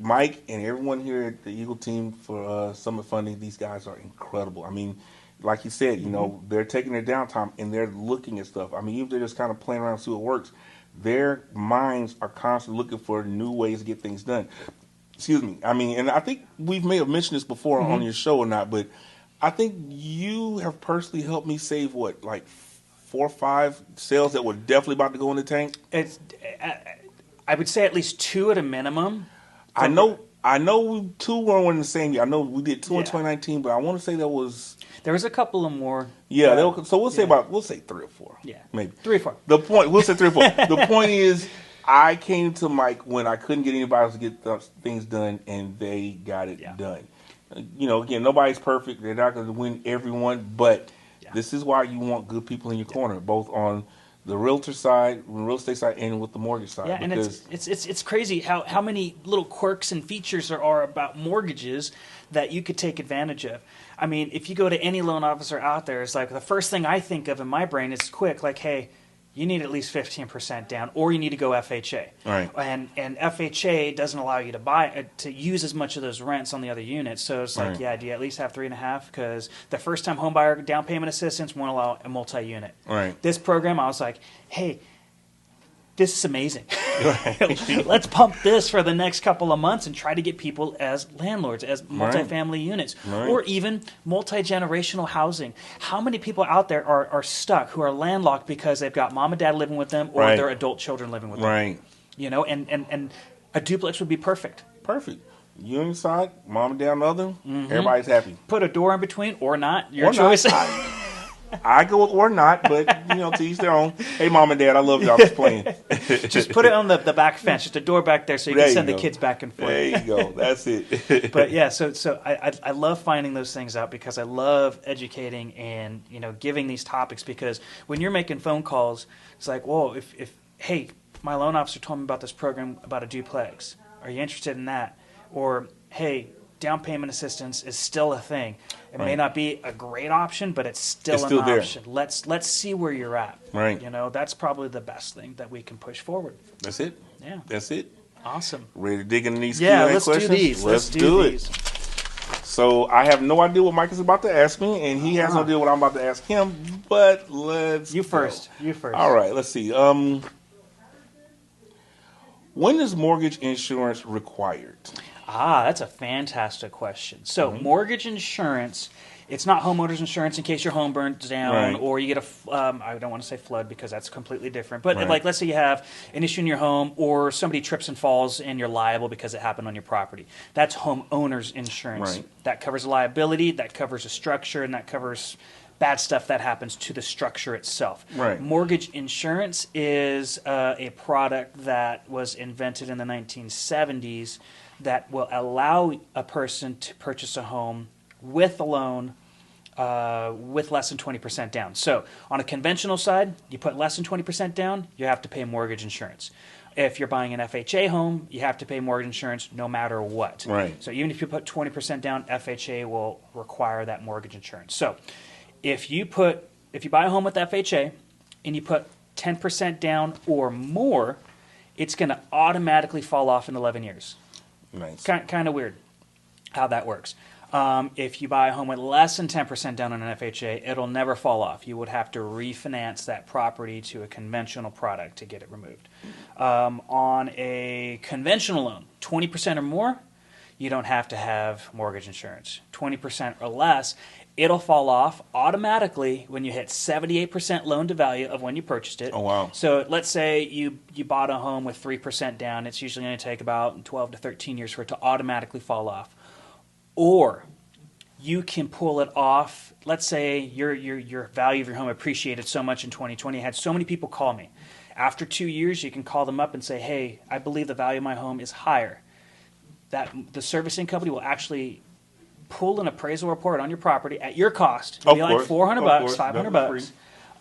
Mike and everyone here at the Eagle team for Summit Funding, these guys are incredible. I mean, like you said, they're taking their downtime and they're looking at stuff. I mean, even if they're just kind of playing around and see what works, their minds are constantly looking for new ways to get things done. Excuse me. I mean, and I think we may have mentioned this before on your show or not, but I think you have personally helped me save, like 4 or 5 sales that were definitely about to go in the tank?
I would say at least 2 at a minimum.
I know 2 were in the same year. I know we did 2 in 2019, but I want to say there was
a couple of more.
Yeah, so we'll say we'll say 3 or 4.
Yeah,
maybe
3 or 4.
We'll say 3 or 4. The point is, I came to Mike when I couldn't get anybody else to get things done, and they got it done. Again, nobody's perfect. They're not going to win everyone, but this is why you want good people in your corner, both on the realtor side, real estate side, and with the mortgage side.
Yeah, and it's crazy how many little quirks and features there are about mortgages that you could take advantage of. I mean, if you go to any loan officer out there, it's like the first thing I think of in my brain is quick, like, hey, you need at least 15% down, or you need to go FHA.
Right.
And FHA doesn't allow you to use as much of those rents on the other units. So it's like, do you at least have 3.5? Because the first time home buyer down payment assistance won't allow a multi-unit.
Right.
This program, I was like, hey, this is amazing. Let's pump this for the next couple of months and try to get people as landlords, as multifamily units, or even multi-generational housing. How many people out there are stuck who are landlocked because they've got mom and dad living with them or their adult children living with them?
Right.
And a duplex would be perfect.
Perfect. You on your side, mom and dad on the other, everybody's happy.
Put a door in between or not, your choice.
I go with or not, but to each their own. Hey, mom and dad, I love you. I'm just playing.
Just put it on the back fence, just a door back there, so you can send the kids back and forth.
There you go. That's it.
But yeah, so I love finding those things out because I love educating and giving these topics, because when you're making phone calls, it's like, whoa, if hey, my loan officer told me about this program about a duplex. Are you interested in that? Or hey, down payment assistance is still a thing. It may not be a great option, but it's still an option. Let's see where you're at.
Right.
That's probably the best thing that we can push forward.
That's it.
Yeah.
That's it.
Awesome.
Ready to dig into these
Q&A
questions?
Let's do these.
Let's do it. So I have no idea what Mike is about to ask me, and he has no idea what I'm about to ask him, but let's
You first.
All right, let's see. When is mortgage insurance required?
That's a fantastic question. So mortgage insurance, it's not homeowners insurance in case your home burns down or you get I don't want to say flood because that's completely different. But like, let's say you have an issue in your home or somebody trips and falls and you're liable because it happened on your property. That's homeowners insurance.
Right.
That covers liability, that covers a structure, and that covers bad stuff that happens to the structure itself.
Right.
Mortgage insurance is a product that was invented in the 1970s that will allow a person to purchase a home with a loan with less than 20% down. So on a conventional side, you put less than 20% down, you have to pay mortgage insurance. If you're buying an FHA home, you have to pay mortgage insurance no matter what.
Right.
So even if you put 20% down, FHA will require that mortgage insurance. So if you buy a home with FHA and you put 10% down or more, it's going to automatically fall off in 11 years.
Nice.
Kind of weird how that works. If you buy a home with less than 10% down on an FHA, it'll never fall off. You would have to refinance that property to a conventional product to get it removed. On a conventional loan, 20% or more, you don't have to have mortgage insurance. 20% or less, it'll fall off automatically when you hit 78% loan to value of when you purchased it.
Oh, wow.
So let's say you bought a home with 3% down. It's usually going to take about 12 to 13 years for it to automatically fall off. Or you can pull it off. Let's say your value of your home appreciated so much in 2020. I had so many people call me. After 2 years, you can call them up and say, hey, I believe the value of my home is higher. That the servicing company will actually pull an appraisal report on your property at your cost. It'll be like $400,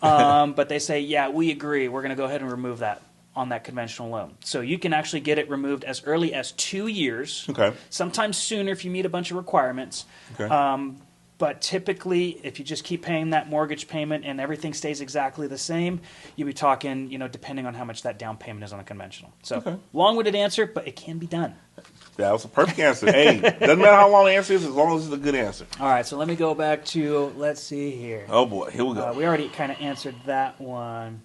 $500. But they say, yeah, we agree. We're going to go ahead and remove that on that conventional loan. So you can actually get it removed as early as 2 years.
Okay.
Sometimes sooner if you meet a bunch of requirements.
Okay.
But typically, if you just keep paying that mortgage payment and everything stays exactly the same, you'll be talking, depending on how much that down payment is on a conventional. So,
Okay.
Long-winded answer, but it can be done.
That was a perfect answer. Hey, doesn't matter how long the answer is, as long as it's a good answer.
All right, so let me go back to, let's see here.
Oh, boy. Here we go.
We already kind of answered that one.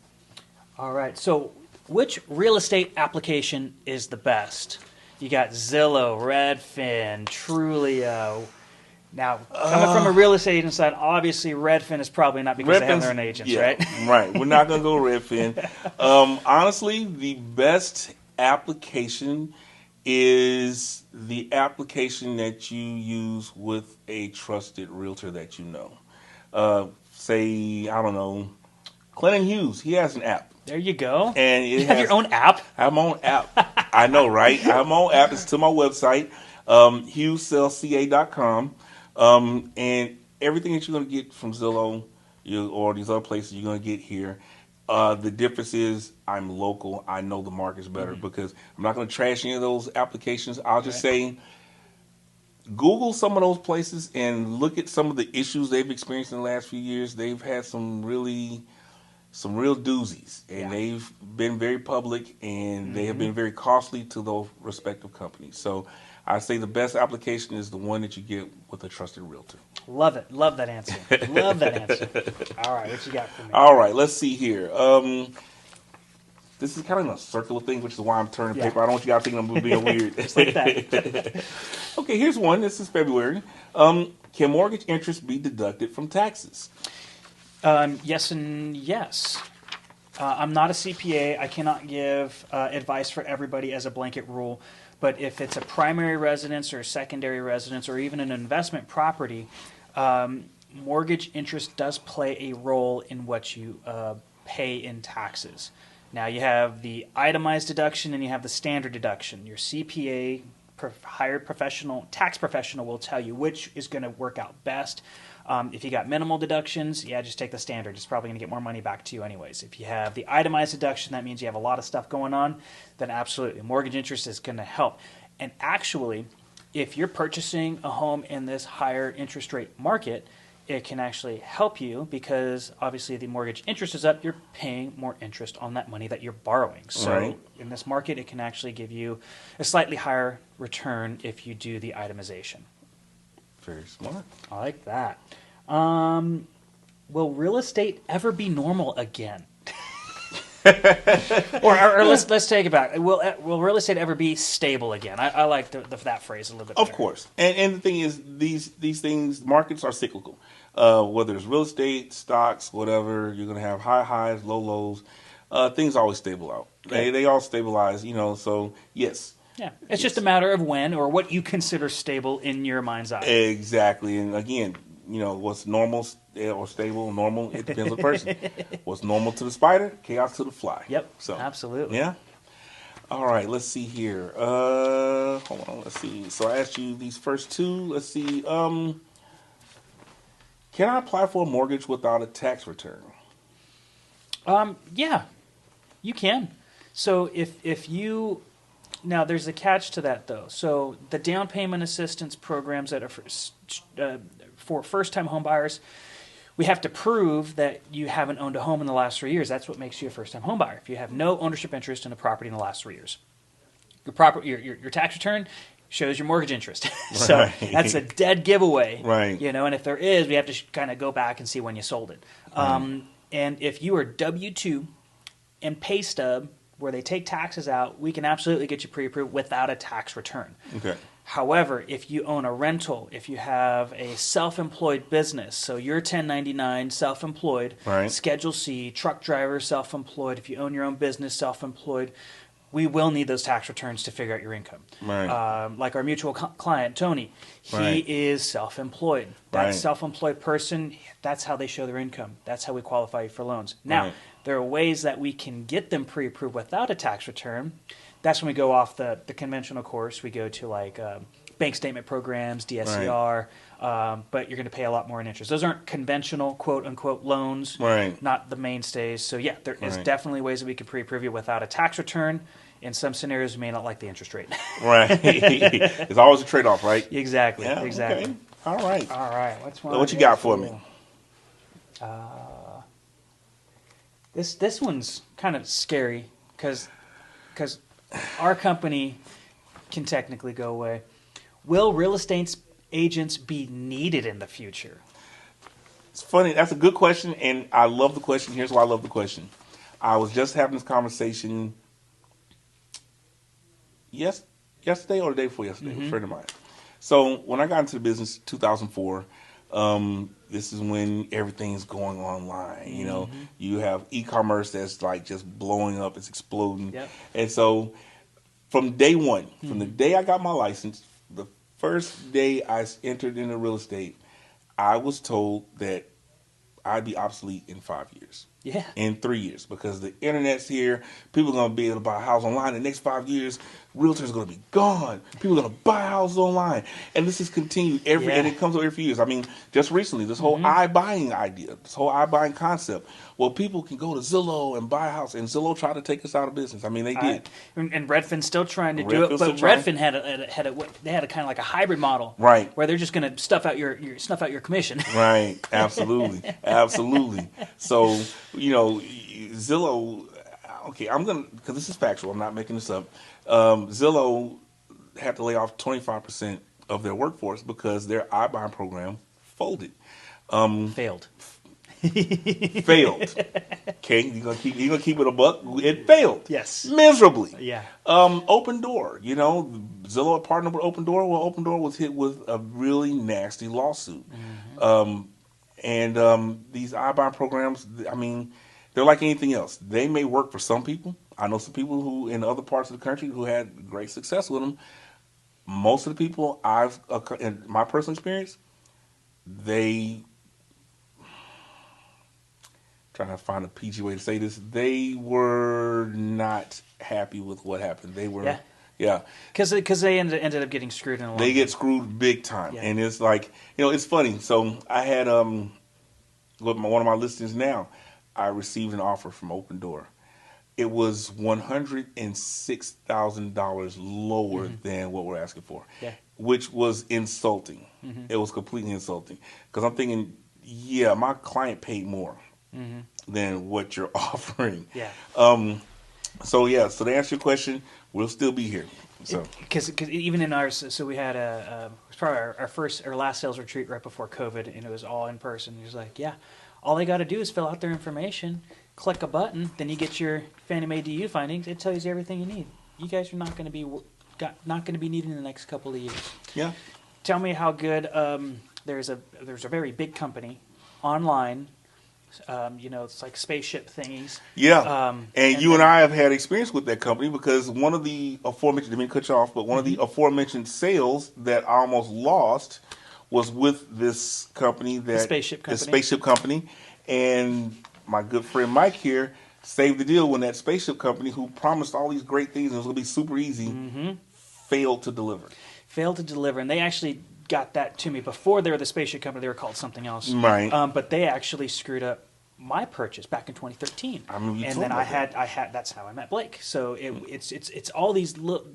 All right, so which real estate application is the best? You got Zillow, Redfin, Trulio. Now, coming from a real estate agent side, obviously Redfin is probably not because they have their own agents,
yeah,
right?
Right. We're not going to go Redfin. Honestly, the best application is the application that you use with a trusted realtor that you know. Say, I don't know, Clennon Hughes. He has an app.
There you go.
And
you have your own app?
I have my own app. I know, right? I have my own app. It's to my website, HughesSellsCA.com. And everything that you're going to get from Zillow or these other places you're going to get here. The difference is I'm local. I know the markets better because I'm not going to trash any of those applications. I'll just say Google some of those places and look at some of the issues they've experienced in the last few years. They've had some real doozies, and they've been very public, and they have been very costly to those respective companies. So I say the best application is the one that you get with a trusted realtor.
Love it. Love that answer. Love that answer. All right, what you got for me?
All right, let's see here. This is kind of a circular thing, which is why I'm turning paper. I don't want you guys thinking I'm being weird.
Just like that.
Okay, here's one. This is February. Can mortgage interest be deducted from taxes?
Yes and yes. I'm not a CPA. I cannot give advice for everybody as a blanket rule. But if it's a primary residence or a secondary residence or even an investment property, mortgage interest does play a role in what you pay in taxes. Now you have the itemized deduction and you have the standard deduction. Your CPA, hired professional, tax professional, will tell you which is going to work out best. If you got minimal deductions, just take the standard. It's probably going to get more money back to you anyways. If you have the itemized deduction, that means you have a lot of stuff going on, then absolutely, mortgage interest is going to help. And actually, if you're purchasing a home in this higher interest rate market, it can actually help you because obviously the mortgage interest is up, you're paying more interest on that money that you're borrowing. So in this market, it can actually give you a slightly higher return if you do the itemization.
Very smart.
I like that. Will real estate ever be normal again? or let's take it back. Will real estate ever be stable again? I like that phrase a little bit better.
Of course. And the thing is, these things, markets are cyclical. Whether it's real estate, stocks, whatever, you're going to have high highs, low lows. Things always stable out. They all stabilize, so yes.
Yeah, it's just a matter of when or what you consider stable in your mind's eye.
Exactly. And again, what's normal or stable, normal, it depends on the person. What's normal to the spider, chaos to the fly.
Yep, so absolutely.
Yeah. All right, let's see here. Hold on, let's see. So I asked you these first two. Let's see. Can I apply for a mortgage without a tax return?
Yeah, you can. So if you... Now, there's a catch to that, though. So the down payment assistance programs that are for first-time home buyers, we have to prove that you haven't owned a home in the last 3 years. That's what makes you a first-time home buyer. If you have no ownership interest in a property in the last 3 years, your tax return shows your mortgage interest. So that's a dead giveaway.
Right.
And if there is, we have to kind of go back and see when you sold it. And if you are W-2 and pay stub, where they take taxes out, we can absolutely get you pre-approved without a tax return.
Okay.
However, if you own a rental, if you have a self-employed business, so you're 1099, self-employed, Schedule C, truck driver, self-employed, if you own your own business, self-employed, we will need those tax returns to figure out your income.
Right.
Like our mutual client, Tony, he is self-employed. That self-employed person, that's how they show their income. That's how we qualify for loans. Now, there are ways that we can get them pre-approved without a tax return. That's when we go off the conventional course. We go to like bank statement programs, DSCR, but you're going to pay a lot more in interest. Those aren't conventional quote-unquote loans, not the mainstays. So yeah, there is definitely ways that we can pre-approve you without a tax return. In some scenarios, we may not like the interest rate.
Right. It's always a trade-off, right?
Exactly.
Yeah,
exactly.
Okay. All right.
All right. What's one?
What you got for me?
This one's kind of scary because our company can technically go away. Will real estate agents be needed in the future?
It's funny. That's a good question, and I love the question. Here's why I love the question. I was just having this conversation yesterday or the day before yesterday with a friend of mine. So when I got into the business, 2004, this is when everything's going online. You know, you have e-commerce that's like just blowing up. It's exploding.
Yep.
And so from day one, from the day I got my license, the first day I entered into real estate, I was told that I'd be obsolete in 5 years.
Yeah.
In 3 years, because the internet's here. People are going to be able to buy a house online. In the next 5 years, realtors are going to be gone. People are going to buy houses online. And this has continued and it comes every few years. I mean, just recently, this whole iBuying idea, this whole iBuying concept, well, people can go to Zillow and buy a house, and Zillow tried to take us out of business. I mean, they did.
And Redfin's still trying to do it, but Redfin had a kind of like a hybrid model,
right?
Where they're just going to snuff out your commission,
right? Absolutely, absolutely. So Zillow. Okay, because this is factual. I'm not making this up. Zillow had to lay off 25% of their workforce because their iBuying program folded.
Failed.
Failed. Okay, you're gonna keep it a buck. It failed.
Yes.
Miserably.
Yeah.
Open Door. Zillow partnered with Open Door. Well, Open Door was hit with a really nasty lawsuit. And these iBuying programs, I mean, they're like anything else. They may work for some people. I know some people who in other parts of the country who had great success with them. Most of the people in my personal experience, trying to find a PG way to say this, they were not happy with what happened. They were,
because they ended up getting screwed in a lot.
They get screwed big time, and it's like it's funny. So I had with one of my listings now, I received an offer from Open Door. It was $106,000 lower than what we're asking for, which was insulting. It was completely insulting because I'm thinking, my client paid more than what you're offering.
Yeah.
So to answer your question, we'll still be here. So
because even in ours, so we had it was probably our last sales retreat right before COVID, and it was all in person. He was like, all they got to do is fill out their information, click a button, then you get your Fannie Mae DU findings. It tells you everything you need. You guys are not going to be needed in the next couple of years. Yeah. Tell me how good. There's a very big company online. It's like spaceship thingies.
Yeah. And you and I have had experience with that company because one of the aforementioned, I didn't cut you off, but one of the aforementioned sales that I almost lost was with this company, the spaceship company. And my good friend Mike here saved the deal when that spaceship company, who promised all these great things and it was going to be super easy, failed to deliver.
And they actually got that to me before they were the spaceship company. They were called something else,
right?
But they actually screwed up my purchase back in 2013. And then I had that's how I met Blake. So it's all these little.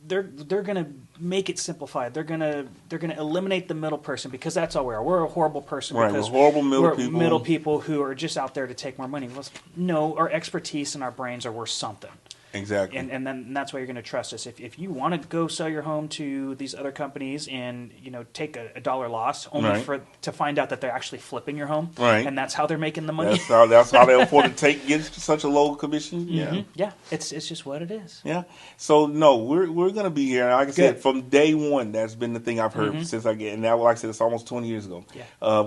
They're gonna make it simplified. They're gonna eliminate the middle person because that's all we are. We're a horrible person.
Right,
because
we're horrible
middle people who are just out there to take more money. Well, no, our expertise and our brains are worth something.
Exactly.
And that's why you're going to trust us. If you want to go sell your home to these other companies and take a dollar loss only to find out that they're actually flipping your home, and that's how they're making the money.
That's how they afford to get such a low commission.
Yeah, it's just what it is.
Yeah. So no, we're going to be here. Like I said, from day one, that's been the thing I've heard since I get. And now, like I said, it's almost 20 years ago. Yeah.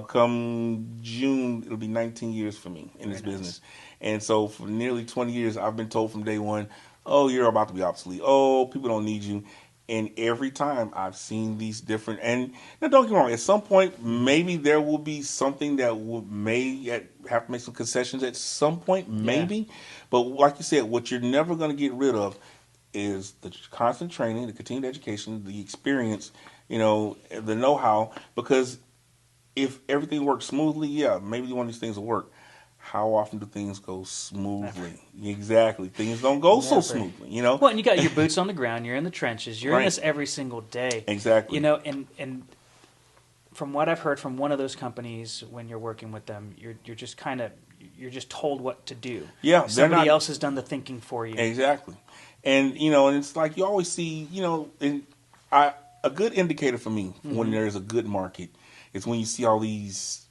Come June, it'll be 19 years for me in this business. And so for nearly 20 years, I've been told from day one, oh, you're about to be obsolete. Oh, people don't need you. And every time I've seen these different, and now don't get me wrong, at some point, maybe there will be something that may have to make some concessions at some point, maybe. Yeah. But like you said, what you're never going to get rid of is the constant training, the continued education, the experience, the know-how. Because if everything works smoothly, maybe one of these things will work. How often do things go smoothly? Never. Exactly. Things don't go so smoothly,
Well, and you got your boots on the ground. You're in the trenches. You're in this every single day.
Exactly.
And from what I've heard from one of those companies, when you're working with them, you're just told what to do.
Yeah,
Somebody else has done the thinking for you.
Exactly. And and it's like you always see, a good indicator for me when there's a good market is when you see all these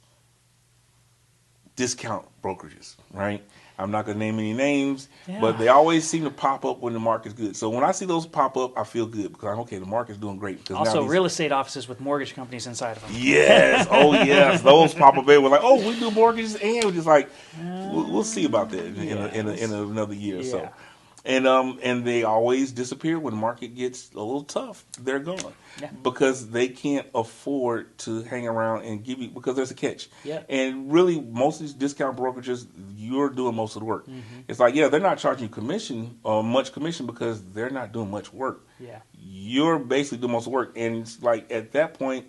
discount brokerages, right? I'm not going to name any names, but they always seem to pop up when the market's good. So when I see those pop up, I feel good because I'm okay. The market's doing great. Because
also, real estate offices with mortgage companies inside of them.
Yes, oh yes, those pop up. We're like, oh, we do mortgages, and we're just like, we'll see about that in another year or so. And they always disappear when the market gets a little tough. They're gone because they can't afford to hang around and give you, because there's a catch.
Yeah.
And really, most of these discount brokerages, you're doing most of the work. It's like, they're not charging you commission or much commission because they're not doing much work.
Yeah.
You're basically doing most of the work, and it's like at that point,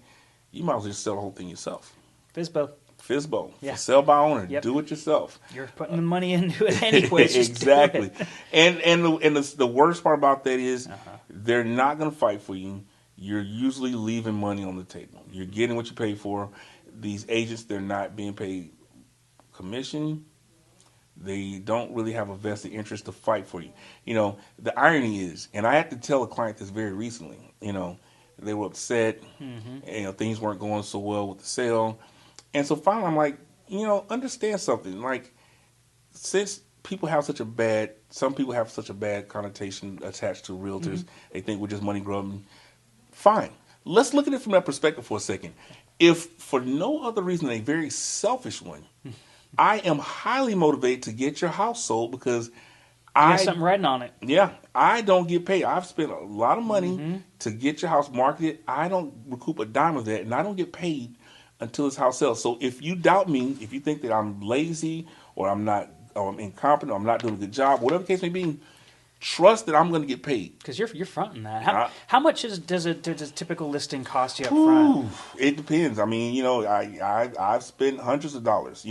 you might as well just sell the whole thing yourself. FISBO.
Yeah.
For sell by owner. Yep. Do it yourself.
You're putting the money into it anyways.
Exactly. And the worst part about that is they're not going to fight for you. You're usually leaving money on the table. You're getting what you pay for. These agents, they're not being paid commission. They don't really have a vested interest to fight for you. The irony is, and I had to tell a client this very recently, they were upset. Things weren't going so well with the sale. And so finally, I'm like, understand something. Like, since some people have such a bad connotation attached to realtors, they think we're just money grubbing. Fine. Let's look at it from that perspective for a second. If for no other reason, a very selfish one, I am highly motivated to get your house sold because
I got something writing on it.
Yeah, I don't get paid. I've spent a lot of money to get your house marketed. I don't recoup a dime of that, and I don't get paid until this house sells. So if you doubt me, if you think that I'm lazy or I'm incompetent or I'm not doing a good job, whatever the case may be, trust that I'm going to get paid.
Because you're fronting that. How much does a typical listing cost you up front?
It depends. I mean, I've spent hundreds of dollars.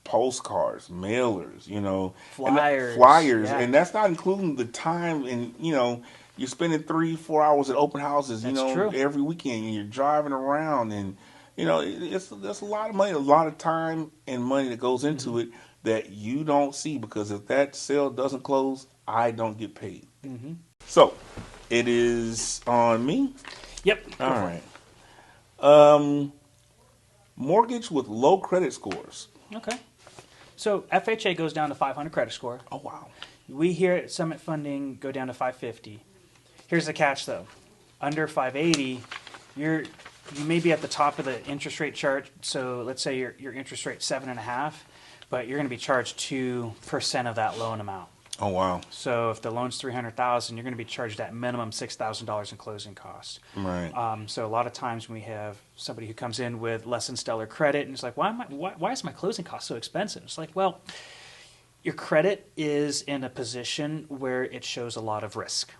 Postcards, mailers,
flyers,
and that's not including the time. And you're spending 3-4 hours at open houses.
True.
Every weekend, and you're driving around and. There's a lot of money, a lot of time and money that goes into it that you don't see, because if that sale doesn't close, I don't get paid. So, it is on me?
Yep.
All right. Mortgage with low credit scores.
Okay. So, FHA goes down to 500 credit score.
Oh, wow.
We here at Summit Funding go down to 550. Here's the catch, though. Under 580, you may be at the top of the interest rate chart. So let's say your interest rate 7.5, but you're going to be charged 2% of that loan amount.
Oh wow!
So if the loan's $300,000, you're going to be charged at minimum $6,000 in closing costs.
Right.
So a lot of times when we have somebody who comes in with less than stellar credit, and it's like, why is my closing cost so expensive? It's like, well, your credit is in a position where it shows a lot of risk.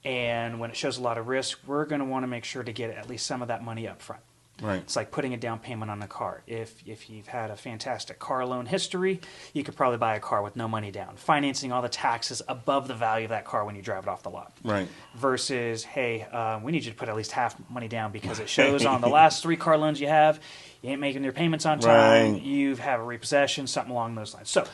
And when it shows a lot of risk, we're going to want to make sure to get at least some of that money up front.
Right.
It's like putting a down payment on a car. If you've had a fantastic car loan history, you could probably buy a car with no money down, financing all the taxes above the value of that car when you drive it off the lot.
Right.
Versus, hey, we need you to put at least half money down because it shows on the last 3 car loans you have, you ain't making your payments on time, you have a repossession, something along those lines. So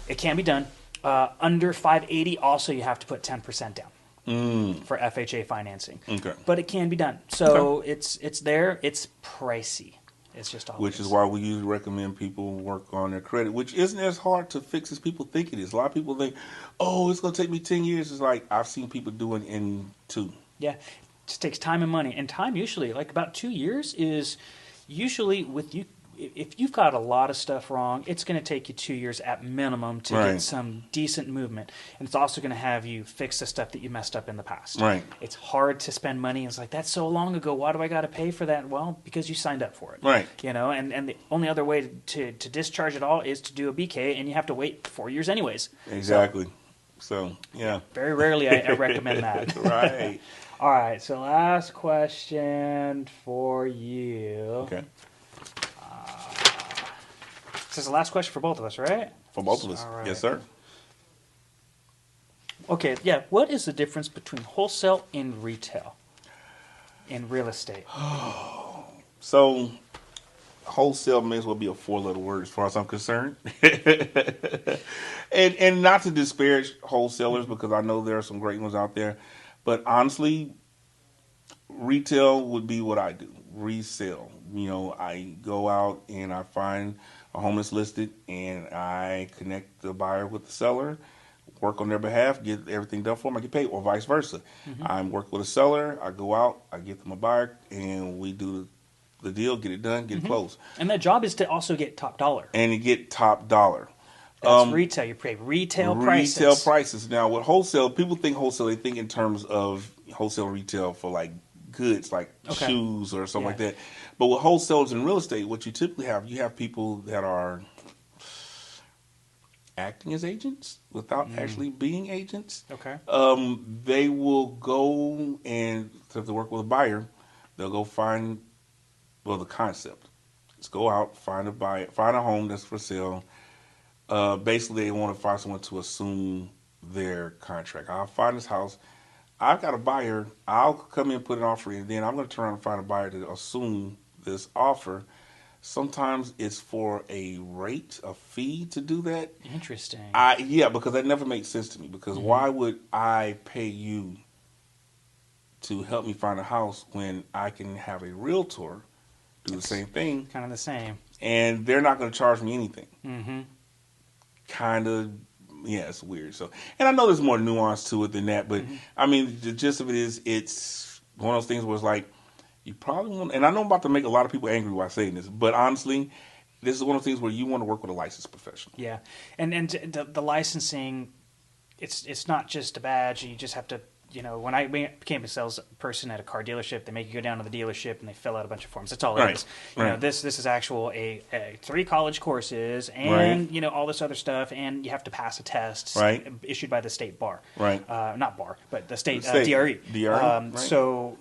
it can be done. Under 580, also you have to put 10% down. For FHA financing.
Okay.
But it can be done. So it's there. It's pricey. It's just all.
Which is why we usually recommend people work on their credit, which isn't as hard to fix as people think it is. A lot of people think, oh, it's going to take me 10 years. It's like I've seen people do it in 2.
Yeah. It just takes time and money. And time usually, like about 2 years is usually with you. If you've got a lot of stuff wrong, it's going to take you 2 years at minimum to get some decent movement. And it's also going to have you fix the stuff that you messed up in the past.
Right.
It's hard to spend money. It's like, that's so long ago. Why do I got to pay for that? Well, because you signed up for it.
Right.
And the only other way to discharge it all is to do a BK, and you have to wait 4 years anyways.
Exactly. So yeah.
Very rarely I recommend that.
Right.
All right. So last question for you.
Okay.
This is the last question for both of us, right?
For both of us.
Right.
Yes, sir.
Okay, yeah. What is the difference between wholesale and retail in real estate?
So wholesale may as well be a 4-letter word as far as I'm concerned. and not to disparage wholesalers because I know there are some great ones out there, but honestly, retail would be what I do. Resell. I go out and I find a home that's listed and I connect the buyer with the seller, work on their behalf, get everything done for them, I get paid, or vice versa. I'm work with a seller, I go out, I get them a buyer, and we do the deal, get it done, get it closed.
And that job is to also get top dollar.
And you get top dollar.
That's retail. You pay retail prices.
Retail prices. Now, with wholesale, people think wholesale, they think in terms of wholesale retail for like goods, like shoes or something like that. But with wholesalers in real estate, what you typically have, you have people that are acting as agents without actually being agents.
Okay.
They will go and if they work with a buyer, they'll go find the concept. Let's go out, find a home that's for sale. Basically, they want to find someone to assume their contract. I'll find this house. I've got a buyer. I'll come in and put an offer in. Then I'm going to turn around and find a buyer to assume this offer. Sometimes it's for a rate, a fee to do that.
Interesting.
Because that never makes sense to me. Because why would I pay you to help me find a house when I can have a realtor do the same thing?
Kind of the same.
And they're not going to charge me anything.
Mm-hmm.
Kind of, it's weird. So, and I know there's more nuance to it than that, but I mean, the gist of it is, it's one of those things where it's like, you probably want, and I know I'm about to make a lot of people angry while saying this, but honestly, this is one of the things where you want to work with a licensed professional.
Yeah, and the licensing, it's not just a badge. You just have to, when I became a salesperson at a car dealership, they make you go down to the dealership and they fill out a bunch of forms. That's all it is. This is actual a 3 college courses and all this other stuff, and you have to pass a test issued by the state bar. Not bar, but the state DRE. So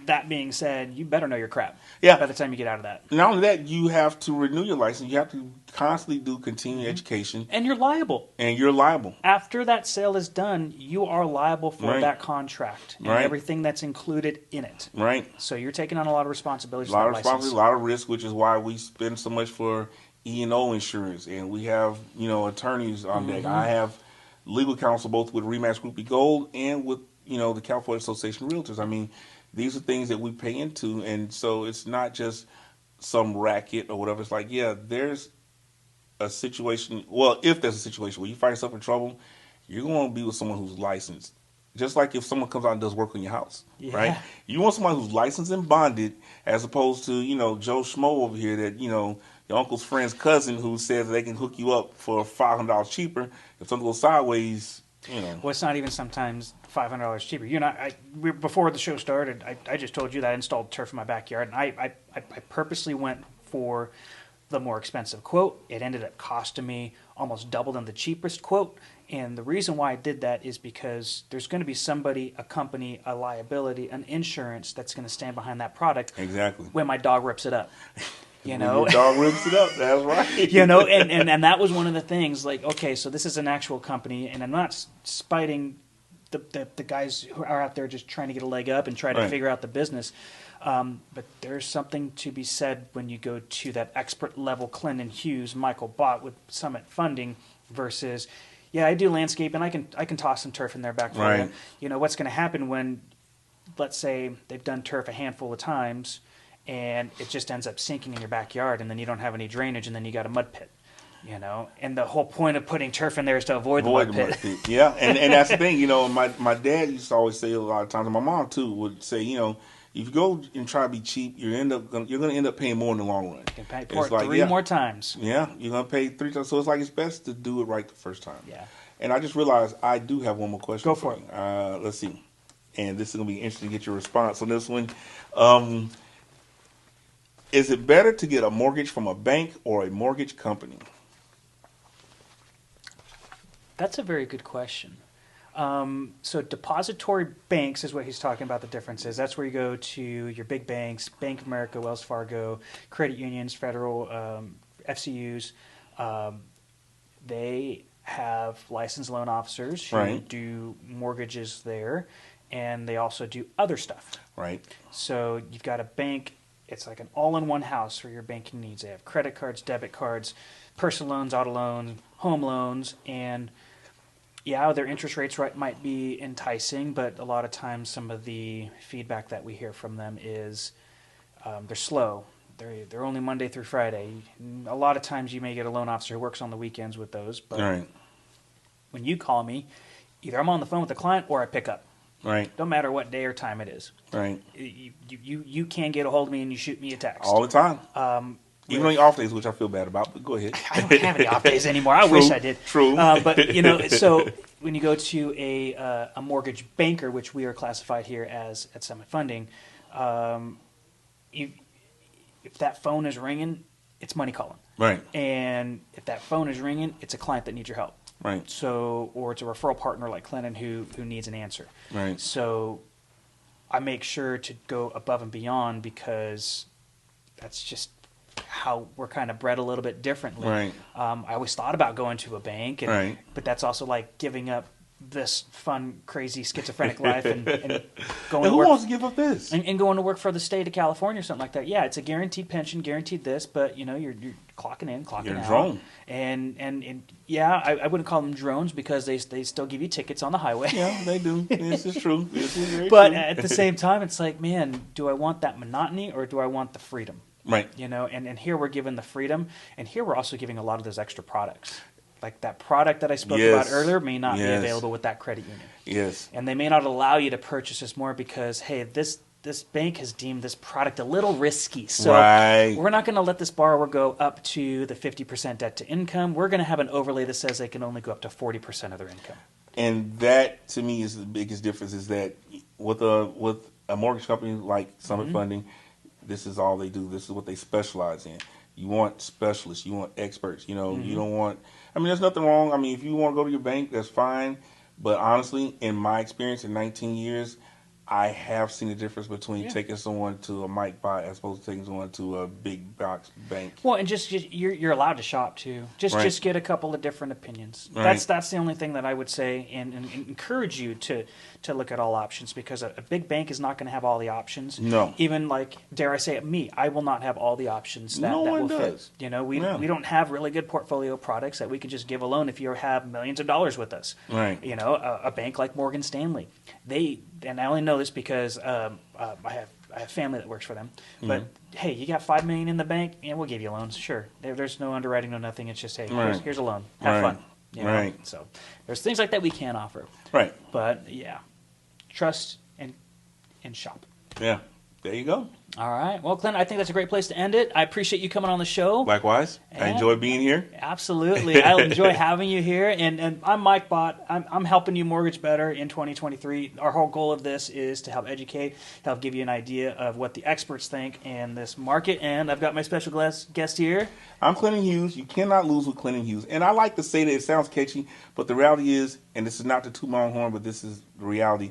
that being said, you better know your crap. By the time you get out of that.
Not only that, you have to renew your license. You have to constantly do continuing education.
And you're liable. After that sale is done, you are liable for that contract and everything that's included in it. So you're taking on a lot of responsibilities.
A lot of responsibility, a lot of risk, which is why we spend so much for E&O insurance. And we have, attorneys on deck. I have legal counsel both with RE/MAX Group Gold and with, the California Association of Realtors. I mean, these are things that we pay into, and so it's not just some racket or whatever. It's like, there's a situation. Well, if there's a situation where you find yourself in trouble, you're going to be with someone who's licensed. Just like if someone comes out and does work on your house, right? You want someone who's licensed and bonded, as opposed to Joe Schmo over here that your uncle's friend's cousin who says they can hook you up for $500 cheaper. If something goes sideways.
Well, it's not even sometimes $500 cheaper. Before the show started, I just told you that I installed turf in my backyard, and I purposely went for the more expensive quote. It ended up costing me almost double than the cheapest quote, and the reason why I did that is because there's going to be somebody, a company, a liability, an insurance that's going to stand behind that product.
Exactly.
When my dog rips it up.
Your dog rips it up. That's right.
And that was one of the things. Like, okay, so this is an actual company, and I'm not spiting the guys who are out there just trying to get a leg up and try to figure out the business. But there's something to be said when you go to that expert level Clennon Hughes, Michael Bott with Summit Funding versus, I do landscape and I can toss some turf in there back for you. What's going to happen when, let's say, they've done turf a handful of times, and it just ends up sinking in your backyard, and then you don't have any drainage, and then you got a mud pit, And the whole point of putting turf in there is to avoid the mud pit.
Yeah, and that's the thing. My dad used to always say a lot of times, and my mom too would say, if you go and try to be cheap, you're going to end up paying more in the long run.
You can pay for it 3 more times.
Yeah, you're going to pay 3 times. So it's like it's best to do it right the first time.
Yeah.
And I just realized I do have one more question.
Go for it.
Let's see. And this is going to be interesting to get your response on this one. Is it better to get a mortgage from a bank or a mortgage company?
That's a very good question. So depository banks is what he's talking about, the differences. That's where you go to your big banks, Bank of America, Wells Fargo, credit unions, federal, FCUs. They have licensed loan officers who do mortgages there, and they also do other stuff.
Right.
So you've got a bank It's like an all-in-one house for your banking needs. They have credit cards, debit cards, personal loans, auto loans, home loans, and yeah, their interest rates might be enticing, but a lot of times some of the feedback that we hear from them is they're slow. They're only Monday through Friday. A lot of times you may get a loan officer who works on the weekends with those, but
Right.
when you call me, either I'm on the phone with the client or I pick up.
Right.
Don't matter what day or time it is.
Right.
You can get a hold of me and you shoot me a text.
All the time. Even on your off days, which I feel bad about, but go ahead.
I don't have any off days anymore. I wish I did.
True.
But, you know, so when you go to a mortgage banker, which we are classified here as at Summit Funding, if that phone is ringing, it's money calling.
Right.
And if that phone is ringing, it's a client that needs your help.
Right.
So, or it's a referral partner like Clennon who needs an answer.
Right.
So I make sure to go above and beyond because that's just how we're kind of bred a little bit differently.
Right.
I always thought about going to a bank,
Right.
but that's also like giving up this fun, crazy, schizophrenic life and going
And
to
who
work
wants to give up this?
and going to work for the state of California or something like that. Yeah, it's a guaranteed pension, guaranteed this, but you know you're clocking in, clocking
You're a
out.
drone.
And yeah, I wouldn't call them drones because they still give you tickets on the highway.
Yeah, they do. This is true. This is very
But
true.
at the same time, it's like, man, do I want that monotony or do I want the freedom?
Right.
You know, and here we're given the freedom, and here we're also giving a lot of those extra products. Like that product that I spoke
Yes.
about earlier may not be
Yes.
available with that credit union.
Yes.
And they may not allow you to purchase this more because, hey, this bank has deemed this product a little risky. So
Right.
we're not going to let this borrower go up to the 50% debt to income. We're going to have an overlay that says they can only go up to 40% of their income.
And that, to me, is the biggest difference is that with a mortgage company like Summit Funding, this is all they do. This is what they specialize in. You want specialists. You want experts. You know, you don't want... I mean, there's nothing wrong. I mean, if you want to go to your bank, that's fine. But honestly, in my experience in 19 years, I have seen the difference between taking someone to a Mike Bott as opposed to taking someone to a big box bank.
Well, and just you're allowed to shop too. Just get a couple of different opinions.
Right.
That's the only thing that I would say, and encourage you to look at all options because a big bank is not going to have all the options.
No.
Even like dare I say it, me, I will not have all the options that
No one
will
does.
fit. You know, we don't have really good portfolio products that we can just give a loan if you have millions of dollars with us.
Right.
You know, a bank like Morgan Stanley, and I only know this because I have family that works for them. But hey, you got $5 million in the bank, and we'll give you loans. Sure, there's no underwriting, no nothing. It's just hey, here's a loan. Have fun. You know?
Right.
So there's things like that we can offer.
Right.
But yeah, trust and shop.
Yeah. There you go.
All right. Well, Clint, I think that's a great place to end it. I appreciate you coming on the show.
Likewise. I enjoy being here.
Absolutely. I enjoy having you here. And I'm Mike Bott. I'm helping you mortgage better in 2023. Our whole goal of this is to help educate, help give you an idea of what the experts think in this market. And I've got my special guest here.
I'm Clennon Hughes. You cannot lose with Clennon Hughes. And I like to say that it sounds catchy, but the reality is, and this is not to toot my own horn, but this is the reality,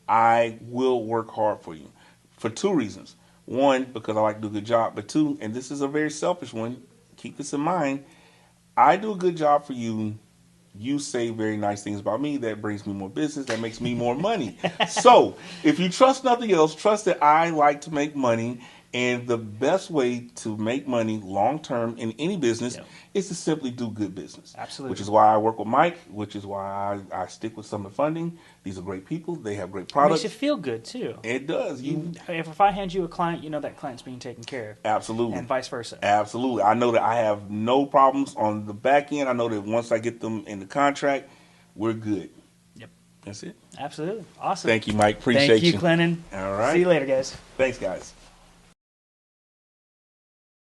I will work hard for you for two reasons. One, because I like to do a good job. But two, and this is a very selfish one, keep this in mind, I do a good job for you. You say very nice things about me. That brings me more business. That makes me more money. So if you trust nothing else, trust that I like to make money. And the best way to make money long-term in any business is to simply do good business.
Absolutely.
Which is why I work with Mike, which is why I stick with Summit Funding. These are great people. They have great products.
Makes you feel good, too.
It does.
If I hand you a client, you know that client's being taken care of.
Absolutely.
And vice versa.
Absolutely. I know that I have no problems on the back end. I know that once I get them in the contract, we're good.
Yep.
That's it.
Absolutely. Awesome.
Thank you, Mike. Appreciate you.
Thank you, Clennon.
All right.
See you later, guys.
Thanks, guys.